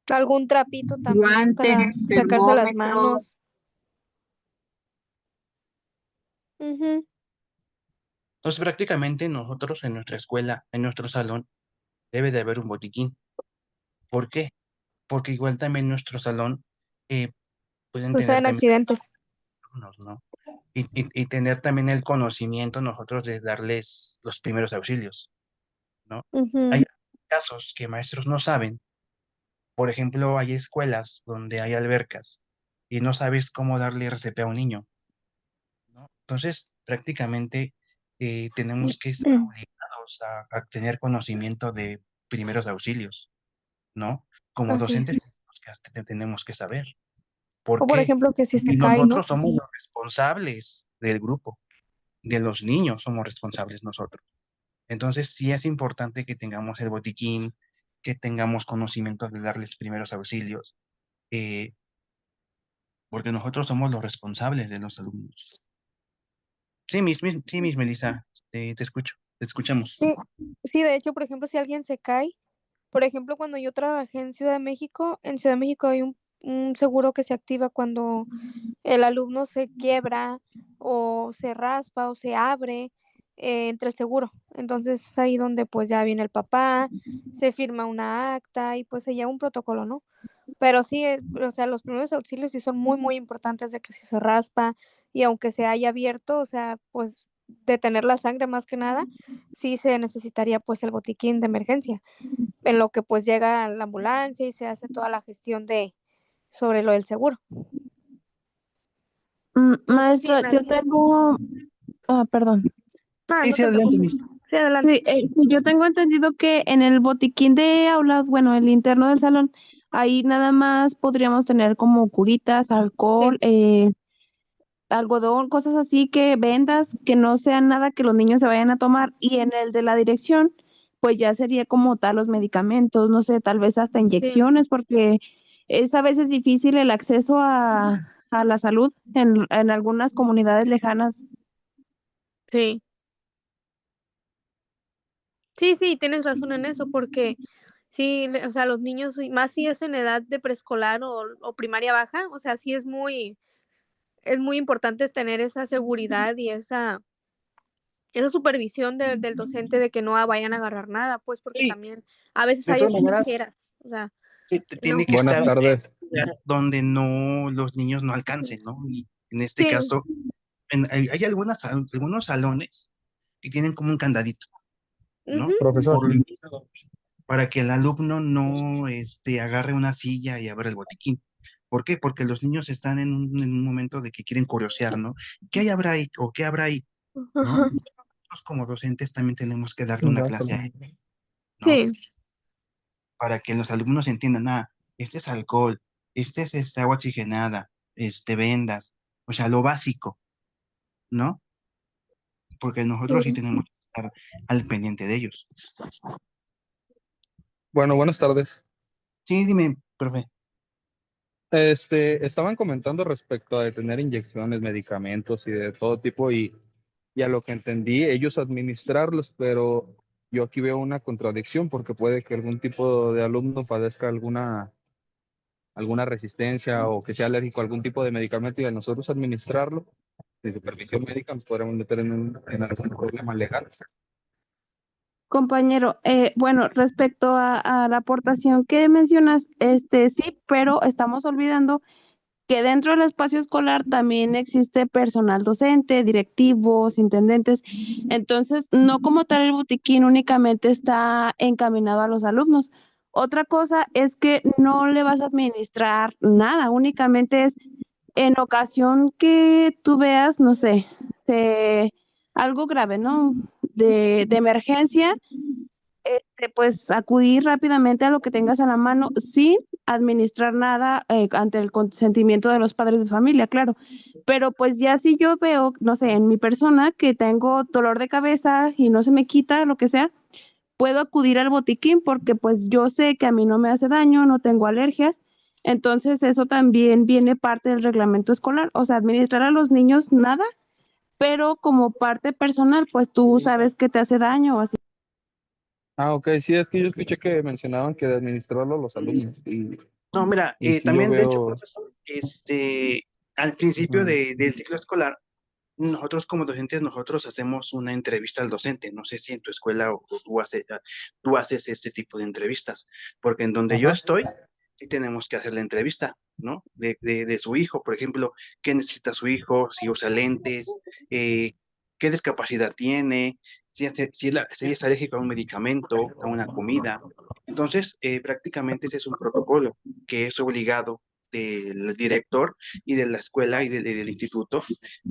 Algún trapito también para guantes, sacarse las termómetro. manos. Ujú. Entonces prácticamente nosotros en nuestra escuela, en nuestro salón, debe de haber un botiquín. ¿Por qué? Porque igual también en nuestro salón pueden Suceden tener también accidentes. alumnos, ¿no? Y tener también el conocimiento nosotros de darles los primeros auxilios, ¿no? Ujú. Hay casos que maestros no saben. Por ejemplo, hay escuelas donde hay albercas y no sabes cómo darle RCP a un niño, ¿no? Entonces, prácticamente tenemos que estar obligados a tener conocimiento de primeros auxilios, ¿no? Como Así docentes es. tenemos que saber. ¿Por O por qué? ejemplo, que si se Porque cae, ¿no? nosotros somos los responsables del grupo, de los niños somos responsables nosotros. Entonces, sí es importante que tengamos el botiquín, que tengamos conocimiento de darles primeros auxilios, eh, porque nosotros somos los responsables de los alumnos. Sí, Miss Melissa, te escucho, te escuchamos. Sí, sí, de hecho, por ejemplo, si alguien se cae, por ejemplo, cuando yo trabajé en Ciudad de México hay un un seguro que se activa cuando el alumno se quiebra o se raspa o se abre, entre el seguro. Entonces es ahí donde pues ya viene el papá, se firma una acta y pues se lleva un protocolo, ¿no? Pero sí, o sea, los primeros auxilios sí son muy, muy importantes de que si se raspa y aunque se haya abierto, o sea, pues detener la sangre más que nada, sí se necesitaría pues el botiquín de emergencia, en lo que pues llega la ambulancia y se hace toda la gestión de sobre lo del seguro. No sé si Maestra, en yo tengo, perdón. Ah, Sí, no sí, te adelante, preocupes. Miss. Sí, adelante. Sí, yo tengo entendido que en el botiquín de aulas, bueno, el interno del salón, ahí nada más podríamos tener como curitas, alcohol, Sí. algodón, cosas así, que vendas, que no sean nada que los niños se vayan a tomar. Y en el de la dirección, pues ya sería como tal los medicamentos, no sé, tal vez hasta Sí, inyecciones, porque es a veces difícil el acceso a la salud en algunas comunidades lejanas. sí. Sí, sí, tienes razón en eso, porque sí, o sea, los niños, y más si es en edad de preescolar o primaria baja, o sea, sí es muy importante tener esa seguridad y esa supervisión del docente de que no vayan a agarrar nada, pues, porque Sí, también a veces de hay todas hasta maneras, tijeras, o sea, tiene no. que Buenas estar en tardes. un lugar donde no los niños no alcancen, ¿no? Y en este Sí, caso, hay algunos salones que tienen como un candadito, ujú, ¿no? Profesor. Para que el alumno no agarre una silla y abra el botiquín. ¿Por qué? Porque los niños están en un momento de que quieren curiosear, ¿no? ¿Qué habrá ahí? ¿O qué habrá ahí? ¿No? ajá, Nosotros como docentes también tenemos que darle una clase a él, ¿no? sí, Para que los alumnos entiendan, este es alcohol, este es agua oxigenada, vendas, o sea, lo básico, ¿no? Porque nosotros sí sí. tenemos que estar al pendiente de ellos. Bueno, buenas tardes. Sí, dime, profe. Estaban comentando respecto a de tener inyecciones, medicamentos y de todo tipo y a lo que entendí, ellos administrarlos, pero yo aquí veo una contradicción porque puede que algún tipo de alumno padezca alguna resistencia o que sea alérgico a algún tipo de medicamento y a nosotros administrarlo sin supervisión médica nos podremos meter en algún problema legal. Compañero, bueno, respecto a la aportación que mencionas, sí, pero estamos olvidando que dentro del espacio escolar también existe personal docente, directivos, intendentes. Entonces, no como tal el botiquín únicamente está encaminado a los alumnos. Otra cosa es que no le vas a administrar nada, únicamente es en ocasión que tú veas, no sé, algo grave, ¿no? De emergencia, pues acudir rápidamente a lo que tengas a la mano sin administrar nada ante el consentimiento de los padres de familia, claro. Pero pues ya si yo veo, no sé, en mi persona que tengo dolor de cabeza y no se me quita, lo que sea, puedo acudir al botiquín porque pues yo sé que a mí no me hace daño, no tengo alergias. Entonces eso también viene parte del reglamento escolar, o sea, administrar a los niños nada, pero como parte personal, pues tú sabes que te hace daño o así. Ah, ok, sí, es que yo escuché que mencionaban que de administrarlo a los alumnos No, mira, y sí yo también, de hecho, veo, profesor, al principio ajá. del ciclo escolar, nosotros como docentes, nosotros hacemos una entrevista al docente. No sé si en tu escuela o tú haces este tipo de entrevistas, porque en donde yo Ajá. estoy, sí tenemos que hacer la entrevista, ¿no? De su hijo, por ejemplo, qué necesita su hijo, si usa lentes, qué discapacidad tiene, si es alérgico a un medicamento, a una comida. Entonces, prácticamente ese es un protocolo que es obligado del director y de la escuela y del instituto,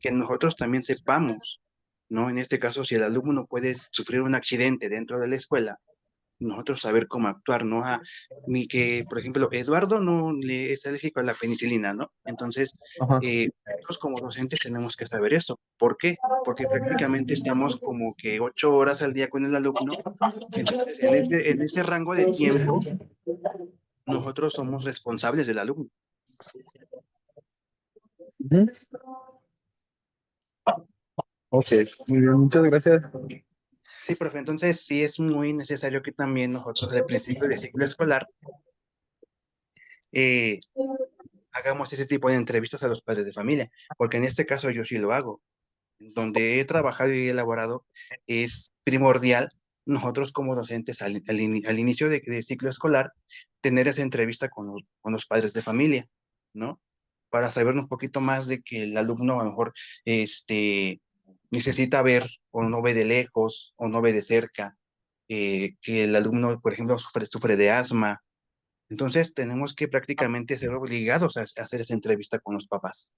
que nosotros también sepamos, ¿no? En este caso, si el alumno puede sufrir un accidente dentro de la escuela, nosotros saber cómo actuar, ¿no? Que, por ejemplo, Eduardo no le es alérgico a la penicilina, ¿no? Entonces, Ajá. nosotros como docentes tenemos que saber eso. ¿Por qué? Porque prácticamente estamos como que 8 horas al día con el alumno. Entonces, en ese rango de tiempo, nosotros somos responsables del alumno. Ok, muy bien, muchas gracias. Sí, profe, entonces sí es muy necesario que también nosotros al principio del ciclo escolar hagamos ese tipo de entrevistas a los padres de familia, porque en este caso yo sí lo hago. Donde he trabajado y elaborado, es primordial nosotros como docentes al inicio de ciclo escolar, tener esa entrevista con los padres de familia, ¿no? Para saber un poquito más de que el alumno a lo mejor necesita ver o no ve de lejos o no ve de cerca, que el alumno, por ejemplo, sufre de asma. Entonces tenemos que prácticamente ser obligados a hacer esa entrevista con los papás,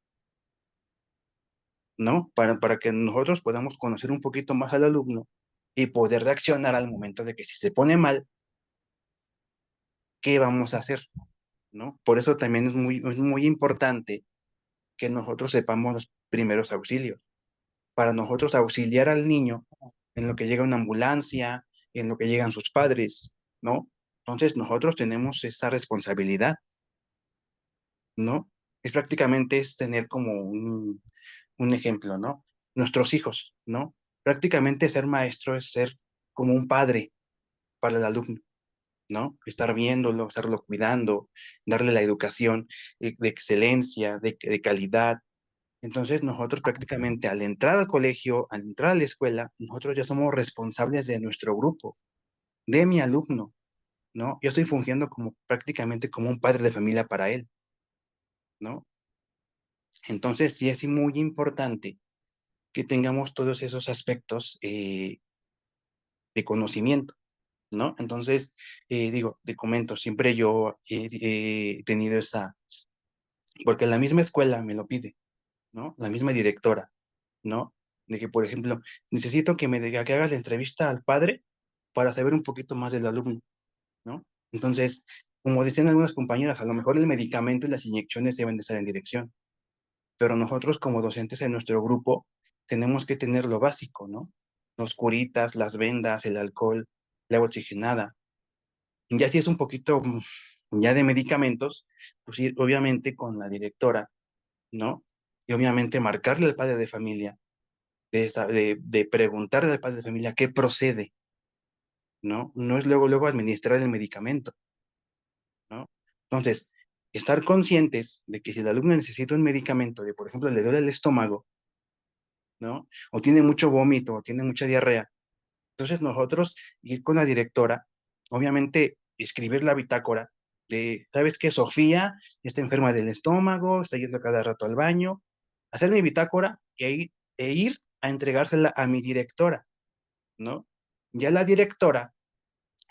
¿no? Para que nosotros podamos conocer un poquito más al alumno y poder reaccionar al momento de que si se pone mal, ¿qué vamos a hacer? ¿No? Por eso también es muy importante que nosotros sepamos los primeros auxilios, para nosotros auxiliar al niño en lo que llega una ambulancia, en lo que llegan sus padres, ¿no? Entonces nosotros tenemos esa responsabilidad, ¿no? Es tener como un ejemplo, ¿no? Nuestros hijos, ¿no? Prácticamente ser maestro es ser como un padre para el alumno, ¿no? Estar viéndolo, estarlo cuidando, darle la educación de excelencia, de calidad. Entonces nosotros prácticamente al entrar al colegio, al entrar a la escuela, nosotros ya somos responsables de nuestro grupo, de mi alumno, ¿no? Yo estoy fungiendo como prácticamente como un padre de familia para él, ¿no? Entonces sí es muy importante que tengamos todos esos aspectos de conocimiento, ¿no? Entonces, digo, te comento, siempre yo he tenido esa, porque la misma escuela me lo pide, ¿no? La misma directora, ¿no? De que, por ejemplo, necesito que me diga que hagas la entrevista al padre para saber un poquito más del alumno, ¿no? Entonces, como decían algunas compañeras, a lo mejor el medicamento y las inyecciones deben de estar en dirección, pero nosotros como docentes en nuestro grupo tenemos que tener lo básico, ¿no? Los curitas, las vendas, el alcohol, la agua oxigenada. Ya si es un poquito ya de medicamentos, pues ir obviamente con la directora, ¿no? Y obviamente marcarle al padre de familia, de preguntarle al padre de familia qué procede, ¿no? No es luego administrar el medicamento, ¿no? Entonces, estar conscientes de que si el alumno necesita un medicamento, de por ejemplo le duele el estómago, ¿no? O tiene mucho vómito, o tiene mucha diarrea, entonces nosotros ir con la directora, obviamente escribir la bitácora de, ¿sabes qué? Sofía está enferma del estómago, está yendo cada rato al baño, hacer mi bitácora e ir a entregársela a mi directora, ¿no? Ya la directora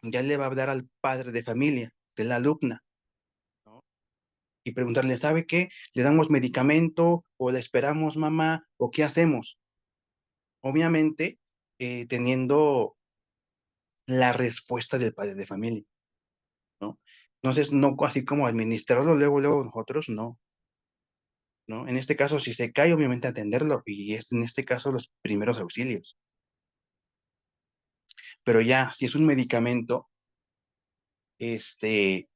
ya le va a hablar al padre de familia de la alumna, ¿no? Y preguntarle, ¿sabe qué? ¿Le damos medicamento o le esperamos, mamá? ¿O qué hacemos? Obviamente, teniendo la respuesta del padre de familia, ¿no? Entonces, no así como administrarlo luego nosotros, no, ¿no? En este caso, si se cae, obviamente atenderlo, y es en este caso los primeros auxilios. Pero ya, si es un medicamento, este,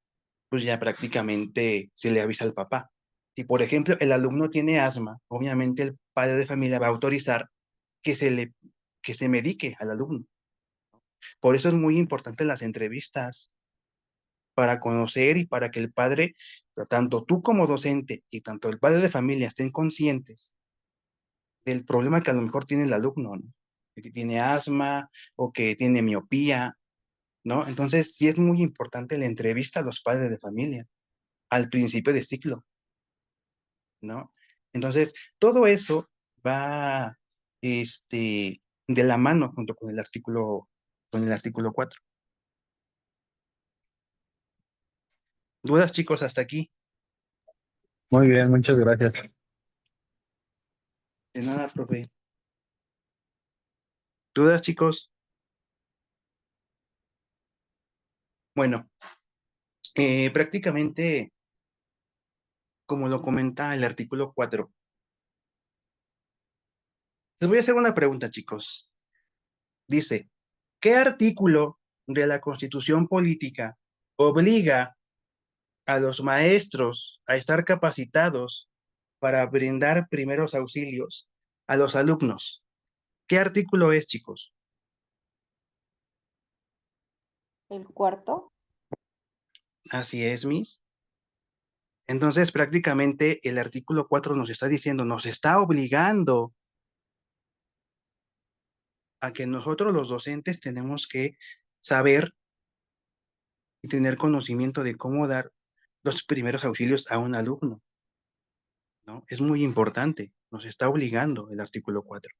pues ya prácticamente se le avisa al papá. Si, por ejemplo, el alumno tiene asma, obviamente el padre de familia va a autorizar que que se medique al alumno. Por eso es muy importante las entrevistas, para conocer y para que el padre, tanto tú como docente y tanto el padre de familia estén conscientes del problema que a lo mejor tiene el alumno, ¿no? Que tiene asma o que tiene miopía, ¿no? Entonces, sí es muy importante la entrevista a los padres de familia al principio de ciclo, ¿no? Entonces, todo eso va, de la mano junto con el artículo 4. ¿Dudas, chicos, hasta aquí? Muy bien, muchas gracias. De nada, profe. ¿Dudas, chicos? Bueno, prácticamente, como lo comenta el artículo 4, les voy a hacer una pregunta, chicos. Dice, ¿qué artículo de la Constitución Política obliga a los maestros a estar capacitados para brindar primeros auxilios a los alumnos? ¿Qué artículo es, chicos? El cuarto. Así es, Miss. Entonces, prácticamente el artículo 4 nos está diciendo, nos está obligando a que nosotros los docentes tenemos que saber y tener conocimiento de cómo dar los primeros auxilios a un alumno, ¿no? Es muy importante, nos está obligando el artículo 4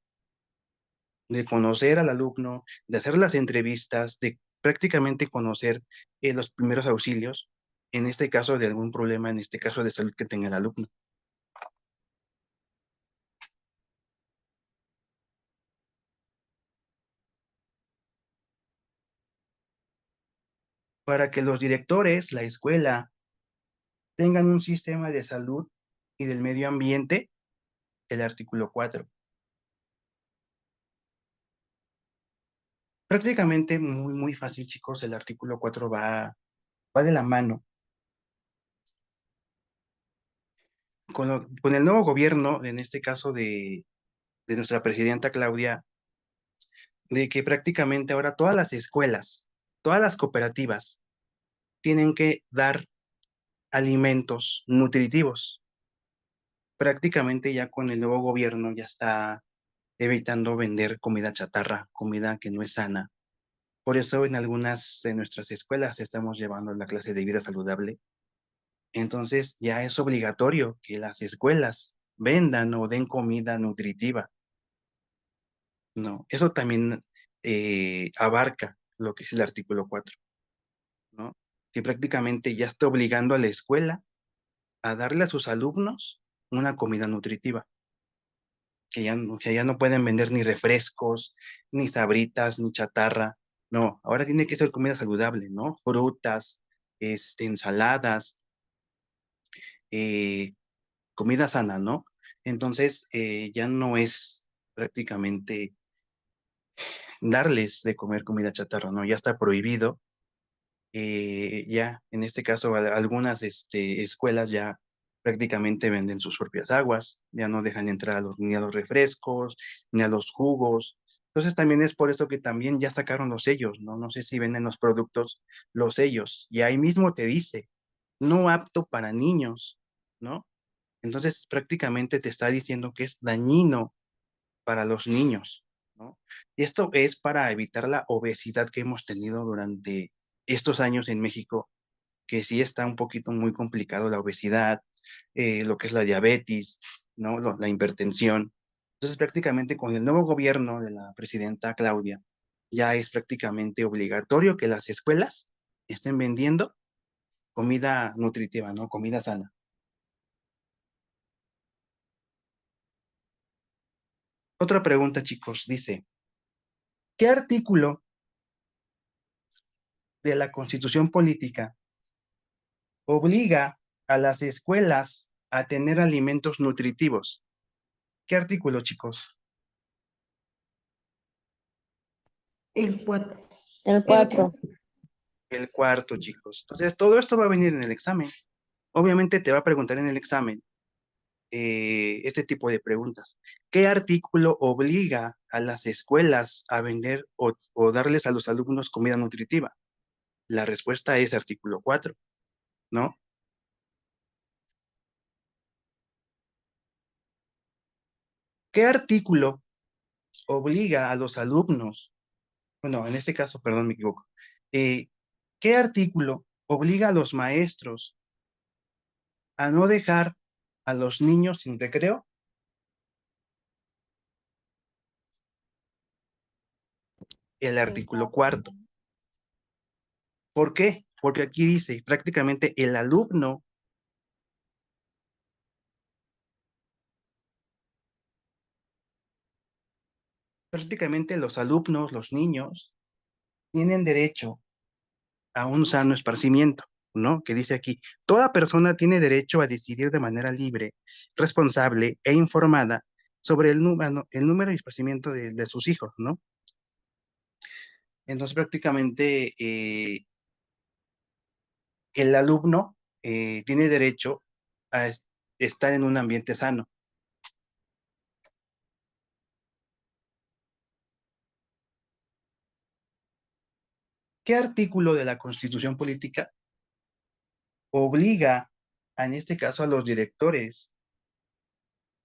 de conocer al alumno, de hacer las entrevistas, de prácticamente conocer los primeros auxilios, en este caso de algún problema, en este caso de salud que tenga el alumno. Para que los directores, la escuela, tengan un sistema de salud y del medio ambiente, el artículo 4. Prácticamente muy fácil, chicos, el artículo 4 va de la mano con el nuevo gobierno, en este caso de nuestra presidenta Claudia, de que prácticamente ahora todas las escuelas, todas las cooperativas tienen que dar alimentos nutritivos. Prácticamente ya con el nuevo gobierno ya está evitando vender comida chatarra, comida que no es sana. Por eso en algunas de nuestras escuelas estamos llevando la clase de vida saludable. Entonces ya es obligatorio que las escuelas vendan o den comida nutritiva. No, eso también abarca lo que es el artículo 4, ¿no? Que prácticamente ya está obligando a la escuela a darle a sus alumnos una comida nutritiva, que ya no pueden vender ni refrescos, ni sabritas, ni chatarra. No, ahora tiene que ser comida saludable, ¿no? Frutas, ensaladas, eh, comida sana, ¿no? Entonces, ya no es prácticamente darles de comer comida chatarra, ¿no? Ya está prohibido. Ya, en este caso, algunas escuelas ya prácticamente venden sus propias aguas, ya no dejan entrar ni a los refrescos, ni a los jugos. Entonces, también es por eso que también ya sacaron los sellos, ¿no? No sé si venden los productos, los sellos, y ahí mismo te dice, no apto para niños, ¿no? Entonces, prácticamente te está diciendo que es dañino para los niños, ¿no? Y esto es para evitar la obesidad que hemos tenido durante estos años en México, que sí está un poquito muy complicado la obesidad, lo que es la diabetes, ¿no? La hipertensión. Entonces, prácticamente con el nuevo gobierno de la presidenta Claudia, ya es prácticamente obligatorio que las escuelas estén vendiendo comida nutritiva, ¿no? Comida sana. Otra pregunta, chicos, dice, ¿qué artículo de la Constitución Política obliga a las escuelas a tener alimentos nutritivos? ¿Qué artículo, chicos? El 4. El 4. El cuarto, chicos. Entonces, todo esto va a venir en el examen. Obviamente te va a preguntar en el examen este tipo de preguntas. ¿Qué artículo obliga a las escuelas a vender o darles a los alumnos comida nutritiva? La respuesta es artículo 4, ¿no? ¿Qué artículo obliga a los alumnos? Bueno, en este caso, perdón, me equivoco. Eh, ¿Qué artículo obliga a los maestros a no dejar a los niños sin recreo? El artículo 4. ¿Por qué? Porque aquí dice prácticamente el alumno, prácticamente los alumnos, los niños, tienen derecho a un sano esparcimiento, ¿no? Que dice aquí, toda persona tiene derecho a decidir de manera libre, responsable e informada sobre el número y esparcimiento de sus hijos, ¿no? Entonces prácticamente el alumno tiene derecho a estar en un ambiente sano. ¿Qué artículo de la Constitución Política obliga en este caso a los directores,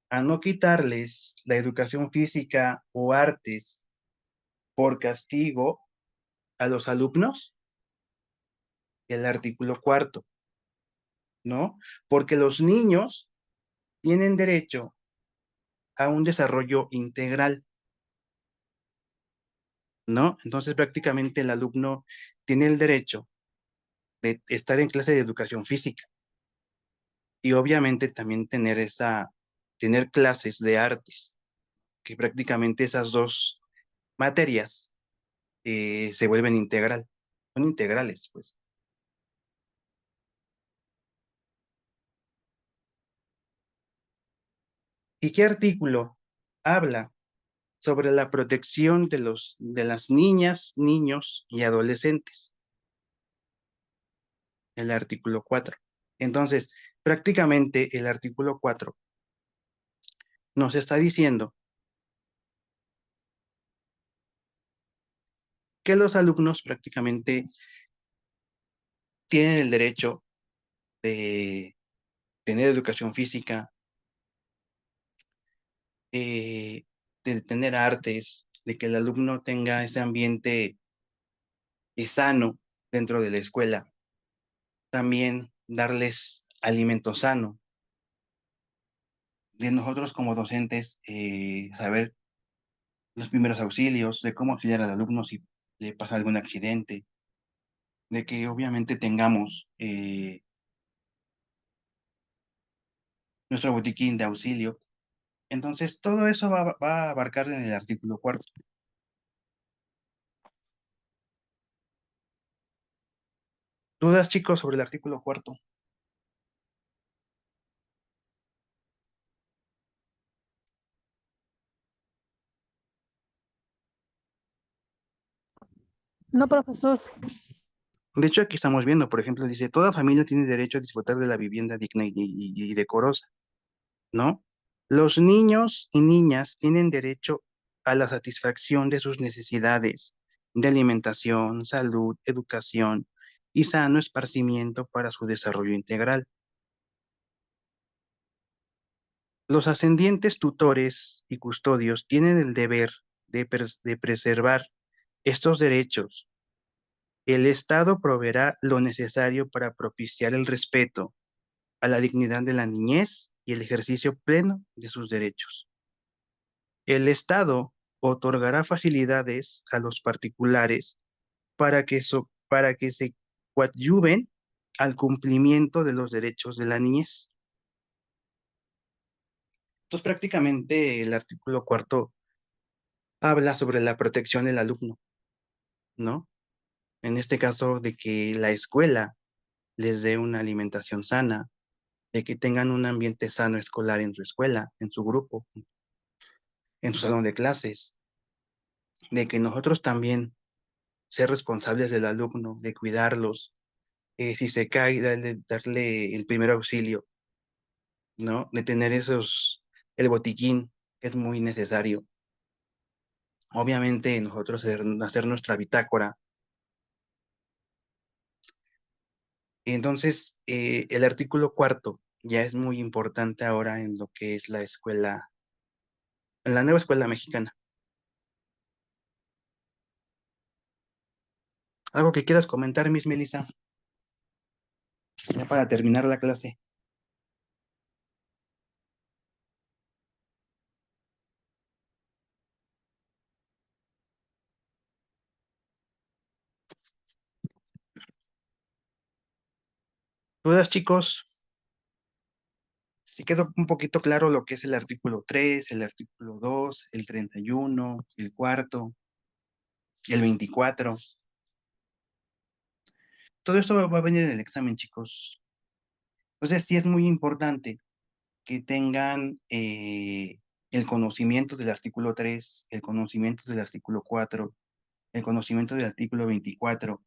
a no quitarles la educación física o artes por castigo a los alumnos, el artículo 4, ¿no? Porque los niños tienen derecho a un desarrollo integral, ¿no? Entonces prácticamente el alumno tiene el derecho de estar en clase de educación física y obviamente también tener clases de artes, que prácticamente esas dos materias se vuelven son integrales, pues. ¿Y qué artículo habla sobre la protección de las niñas, niños y adolescentes? El artículo 4. Entonces, prácticamente el artículo 4 nos está diciendo que los alumnos prácticamente tienen el derecho de tener educación física, eh, de tener artes, de que el alumno tenga ese ambiente sano dentro de la escuela, también darles alimento sano, de nosotros como docentes saber los primeros auxilios, de cómo auxiliar al alumno si le pasa algún accidente, de que obviamente tengamos nuestro botiquín de auxilio. Entonces, todo eso va a abarcar en el artículo 4. ¿Dudas, chicos, sobre el artículo 4? No, profesor. De hecho, aquí estamos viendo, por ejemplo, dice, toda familia tiene derecho a disfrutar de la vivienda digna y decorosa, ¿no? Los niños y niñas tienen derecho a la satisfacción de sus necesidades de alimentación, salud, educación y sano esparcimiento para su desarrollo integral. Los ascendientes tutores y custodios tienen el deber de preservar estos derechos. El Estado proveerá lo necesario para propiciar el respeto a la dignidad de la niñez y el ejercicio pleno de sus derechos. El Estado otorgará facilidades a los particulares para que se coadyuven al cumplimiento de los derechos de la niñez. Entonces, prácticamente el artículo 4 habla sobre la protección del alumno, ¿no? En este caso, de que la escuela les dé una alimentación sana, de que tengan un ambiente sano escolar en su escuela, en su grupo, en su salón de clases, de que nosotros también ser responsables del alumno, de cuidarlos, si se cae, darle el primer auxilio, ¿no? De tener el botiquín, que es muy necesario. Obviamente nosotros hacer nuestra bitácora. Entonces, el artículo 4 ya es muy importante ahora en lo que es la escuela, en la nueva escuela mexicana. ¿Algo que quieras comentar, Miss Melissa? Ya para terminar la clase. ¿Dudas, chicos? Si quedó un poquito claro lo que es el artículo 3, el artículo 2, el 31, el cuarto, el 24. Todo esto va a venir en el examen, chicos. Entonces, sí es muy importante que tengan el conocimiento del artículo 3, el conocimiento del artículo 4, el conocimiento del artículo 24.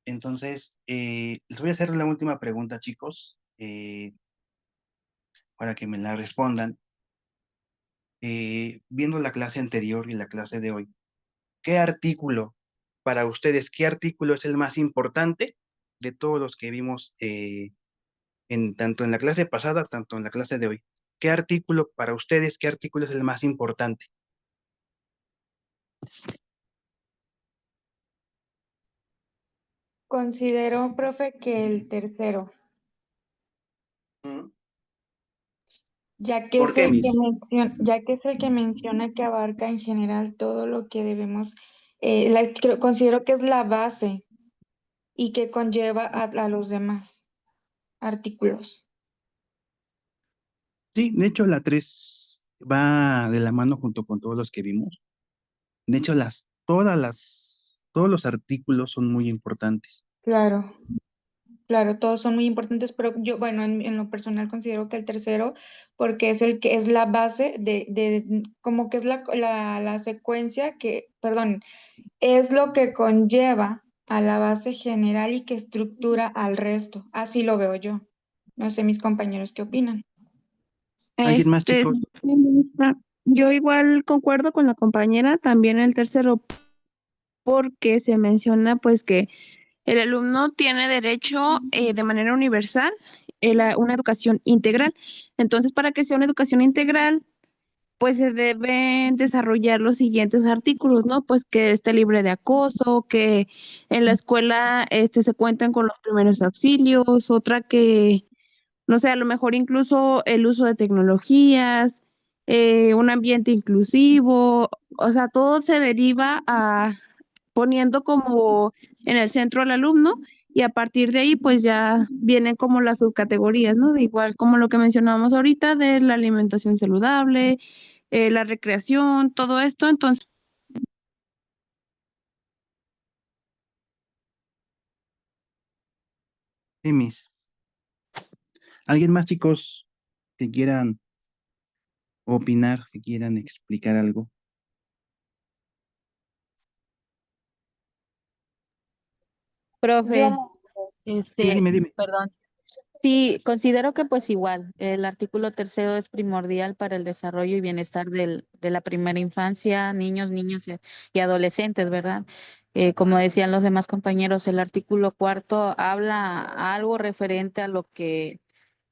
Entonces, les voy a hacer la última pregunta, chicos, para que me la respondan. Viendo la clase anterior y la clase de hoy, ¿qué artículo, para ustedes, qué artículo es el más importante de todos los que vimos tanto en la clase pasada, tanto en la clase de hoy. ¿Qué artículo para ustedes, qué artículo es el más importante? Considero, profe, que el tercero, Mm. ya que ¿Por es qué, el que Miss? menciona, que abarca en general todo lo que debemos, considero que es la base y que conlleva a los demás artículos. Sí, de hecho la 3 va de la mano junto con todos los que vimos. De hecho, todos los artículos son muy importantes. Claro, claro, todos son muy importantes, pero yo, bueno, en lo personal considero que el tercero, porque es el que es la base como que es la secuencia perdón, es lo que conlleva a la base general y que estructura al resto. Así lo veo yo. No sé mis compañeros qué opinan. ¿Alguien más, chicos? Sí, maestra. Yo igual concuerdo con la compañera, también el tercero, porque se menciona pues que el alumno tiene derecho de manera universal a una educación integral. Entonces, para que sea una educación integral, pues se deben desarrollar los siguientes artículos, ¿no? Pues que esté libre de acoso, que en la escuela se cuenten con los primeros auxilios, otra que, no sé, a lo mejor incluso el uso de tecnologías, un ambiente inclusivo, o sea, todo se deriva a poniendo como en el centro al alumno y a partir de ahí pues ya vienen como las subcategorías, ¿no? De igual como lo que mencionábamos ahorita de la alimentación saludable, la recreación, todo esto, entonces Sí, Miss. ¿Alguien más, chicos, que quieran opinar, que quieran explicar algo? Profe, Sí, dime, dime. perdón. Sí, considero que pues igual, el artículo tercero es primordial para el desarrollo y bienestar de la primera infancia, niños, niñas y adolescentes, ¿verdad? Como decían los demás compañeros, el artículo cuarto habla algo referente a lo que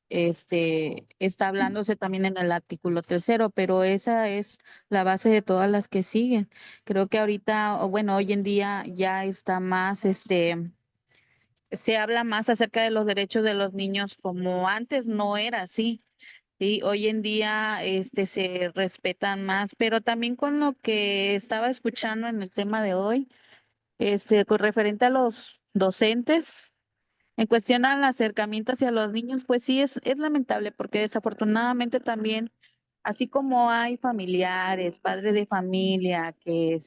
está hablándose también en el artículo tercero, pero esa es la base de todas las que siguen. Creo que ahorita, o bueno, hoy en día ya está más, se habla más acerca de los derechos de los niños como antes no era así. Sí, hoy en día se respetan más, pero también con lo que estaba escuchando en el tema de hoy, con referente a los docentes, en cuestión al acercamiento hacia los niños, pues sí es lamentable porque desafortunadamente también, así como hay familiares, padres de familia que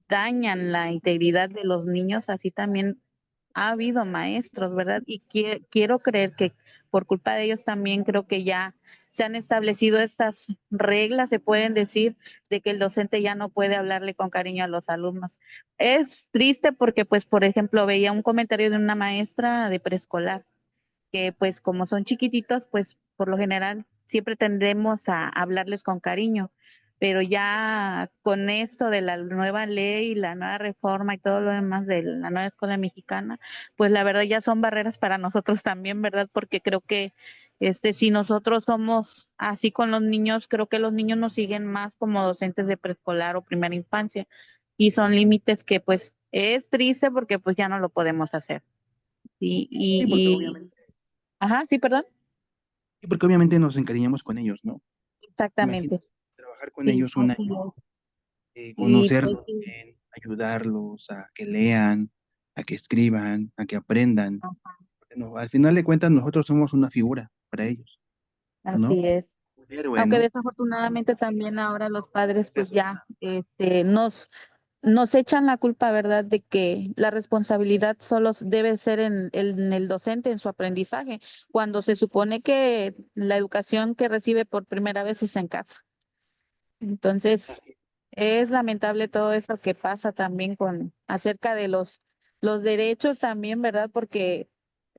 dañan la integridad de los niños, así también ha habido maestros, ¿verdad? Y quiero creer que por culpa de ellos también creo que ya se han establecido estas reglas, se pueden decir, de que el docente ya no puede hablarle con cariño a los alumnos. Es triste porque, pues, por ejemplo, veía un comentario de una maestra de preescolar que pues como son chiquititos, pues por lo general siempre tendemos a hablarles con cariño, pero ya con esto de la nueva ley, la nueva reforma y todo lo demás de la nueva escuela mexicana, pues la verdad ya son barreras para nosotros también, ¿verdad? Porque creo que si nosotros somos así con los niños, creo que los niños nos siguen más como docentes de preescolar o primera infancia y son límites que pues es triste porque pues ya no lo podemos hacer. Y, Sí, porque y, obviamente, Ajá, sí, perdón. sí, porque obviamente nos encariñamos con ellos, ¿no? Imagínate Exactamente. trabajar con Sí, ellos un así año, es. Y pues conocerlos sí, bien, ayudarlos a que lean, a que escriban, a que aprendan. Bueno, al final de cuentas, nosotros somos una figura para ellos, ¿no? así es. Un héroe, Aunque ¿no? desafortunadamente también ahora los padres pues ya nos echan la culpa, ¿verdad? De que la responsabilidad solo debe ser en el docente, en su aprendizaje, cuando se supone que la educación que recibe por primera vez es en casa. Entonces, es lamentable todo esto que pasa también con acerca de los derechos también, ¿verdad? Porque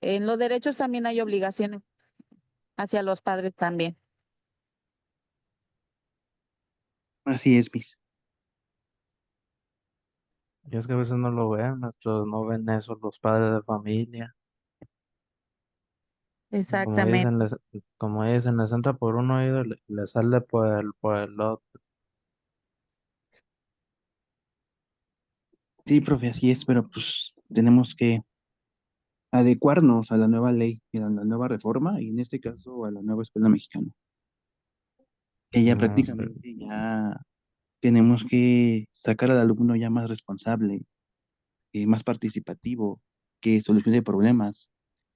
en los derechos también hay obligaciones hacia los padres también. Así es, Miss. Y es que a veces no lo ven, nuestros no ven eso los padres de familia. Como Exactamente. dicen, como dicen, les entra por un oído y le sale por el otro. Sí, profe, así es, pero pues tenemos que adecuarnos a la nueva ley y a la nueva reforma, y en este caso a la nueva escuela mexicana, que ya No sé. prácticamente ya tenemos que sacar al alumno ya más responsable, más participativo, que solucione problemas.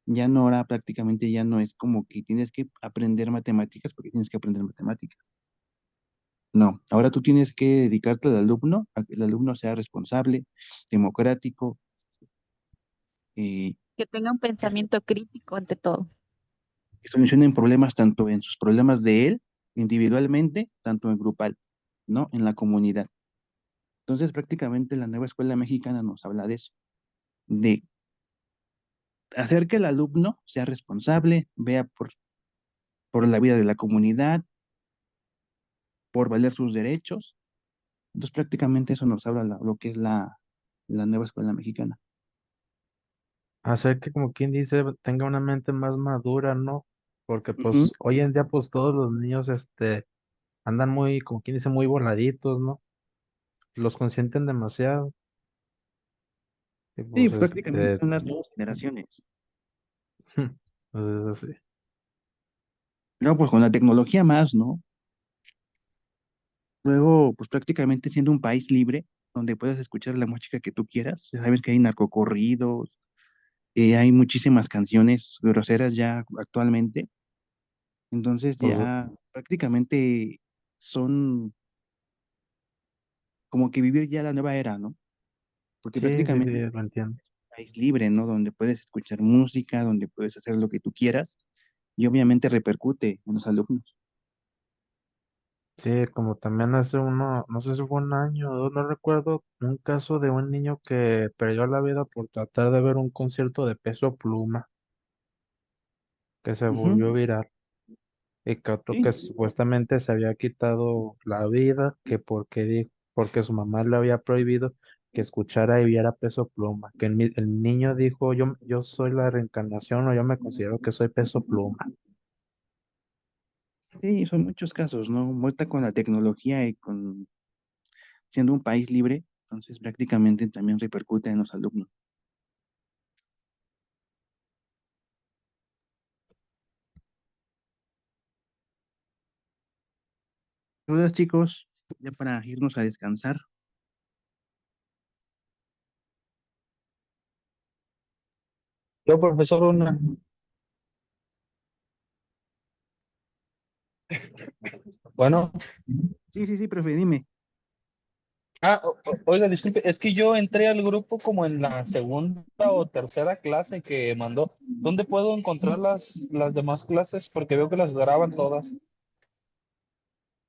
Ya no, ahora prácticamente ya no es como que tienes que aprender matemáticas porque tienes que aprender matemáticas. No, ahora tú tienes que dedicarte al alumno, a que el alumno sea responsable, democrático, eh, Que tenga un pensamiento crítico ante todo. que solucionen problemas tanto en sus problemas de él, individualmente, tanto en grupal, ¿no? En la comunidad. Entonces, prácticamente la nueva escuela mexicana nos habla de eso, de hacer que el alumno sea responsable, vea por la vida de la comunidad, por valer sus derechos. Entonces, prácticamente eso nos habla lo que es la nueva escuela mexicana. Hacer que, como quien dice, tenga una mente más madura, ¿no? Porque Ujú. pues hoy en día pues todos los niños andan muy, como quien dice, muy voladitos, ¿no? Los consienten demasiado. Y Sí, pues pues, prácticamente son las nuevas generaciones. pues es así. No, pues con la tecnología más, ¿no? Luego, pues prácticamente siendo un país libre, donde puedes escuchar la música que tú quieras. Ya sabes que hay narcocorridos, hay muchísimas canciones groseras ya actualmente. Entonces Pues ya prácticamente son como que vivir ya la nueva era, ¿no? Porque sí, sí, sí, prácticamente lo entiendo. es un país libre, ¿no? Donde puedes escuchar música, donde puedes hacer lo que tú quieras y obviamente repercute en los alumnos. Sí, como también hace uno, no sé si fue un año o dos, no recuerdo, un caso de un niño que perdió la vida por tratar de ver un concierto de Peso Pluma, que se volvió Ujú. viral, y que otro que Sí, supuestamente se había quitado la vida, que porque su mamá le había prohibido que escuchara y viera Peso Pluma, que el niño dijo, yo soy la reencarnación o yo me considero que soy Peso Pluma. sí, son muchos casos, ¿no? Ahorita con la tecnología y con siendo un país libre, entonces prácticamente también repercute en los alumnos. ¿Dudas, chicos? Ya para irnos a descansar. Yo, profesor, bueno, Sí, sí, sí, profe, dime. oiga, disculpe, es que yo entré al grupo como en la segunda o tercera clase que mandó. ¿Dónde puedo encontrar las demás clases? Porque veo que las graban todas.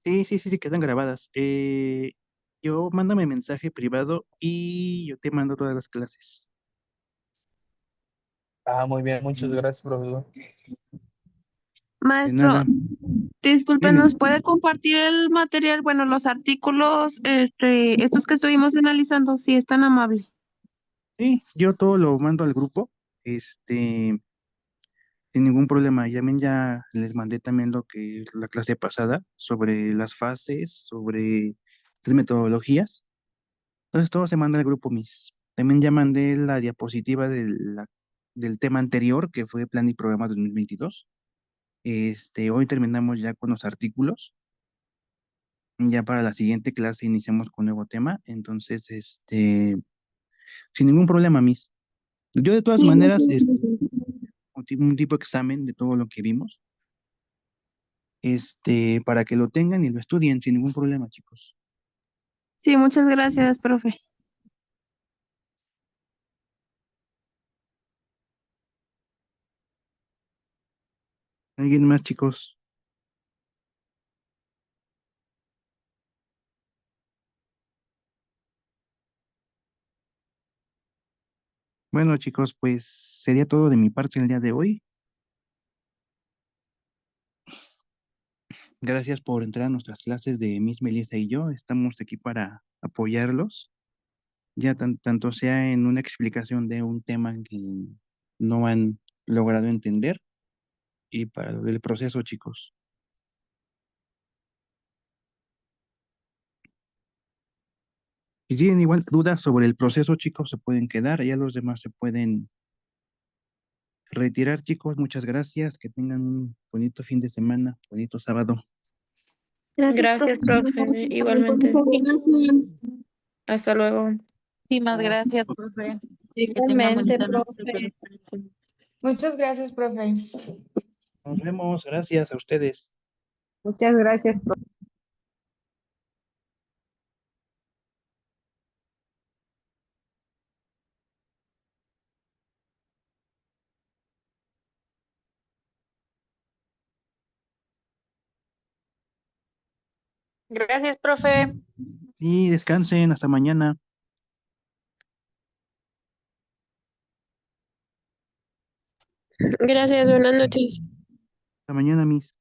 Sí, sí, sí, sí, quedan grabadas. Yo mándame mensaje privado y yo te mando todas las clases. Ah, muy bien, muchas gracias, profesor. De Maestro, nada, disculpe, dime. ¿nos puede compartir el material, bueno, los artículos, estos que estuvimos analizando, si es tan amable? Sí, yo todo lo mando al grupo, sin ningún problema. Ya les mandé también lo que la clase pasada sobre las fases, sobre las metodologías. Entonces todo se manda al grupo Mis. También ya mandé la diapositiva del tema anterior, que fue Plan y Programa 2022. Hoy terminamos ya con los artículos. Ya para la siguiente clase iniciamos con nuevo tema. Entonces, sin ningún problema, Mis. Yo de todas Sí, muchas maneras, gracias. un tipo de examen de todo lo que vimos, para que lo tengan y lo estudien sin ningún problema, chicos. Sí, muchas gracias, profe. ¿Alguien más, chicos? Bueno, chicos, pues sería todo de mi parte el día de hoy. Gracias por entrar a nuestras clases de Miss Melissa y yo. Estamos aquí para apoyarlos, ya tanto sea en una explicación de un tema que no han logrado entender, y para lo del proceso, chicos. Si tienen igual dudas sobre el proceso, chicos, se pueden quedar, ya los demás se pueden retirar, chicos. Muchas gracias, que tengan un bonito fin de semana, bonito sábado. Gracias, Gracias, profesor. profe. Igualmente. Muchas gracias. Hasta luego. Muchísimas gracias, profe. Que tengan Igualmente, bonita noche. profe. Muchas gracias, profe. Nos vemos, gracias a ustedes. Muchas gracias, profe. Gracias, profe. Y descansen, hasta mañana. Gracias, buenas noches. Hasta mañana, mis.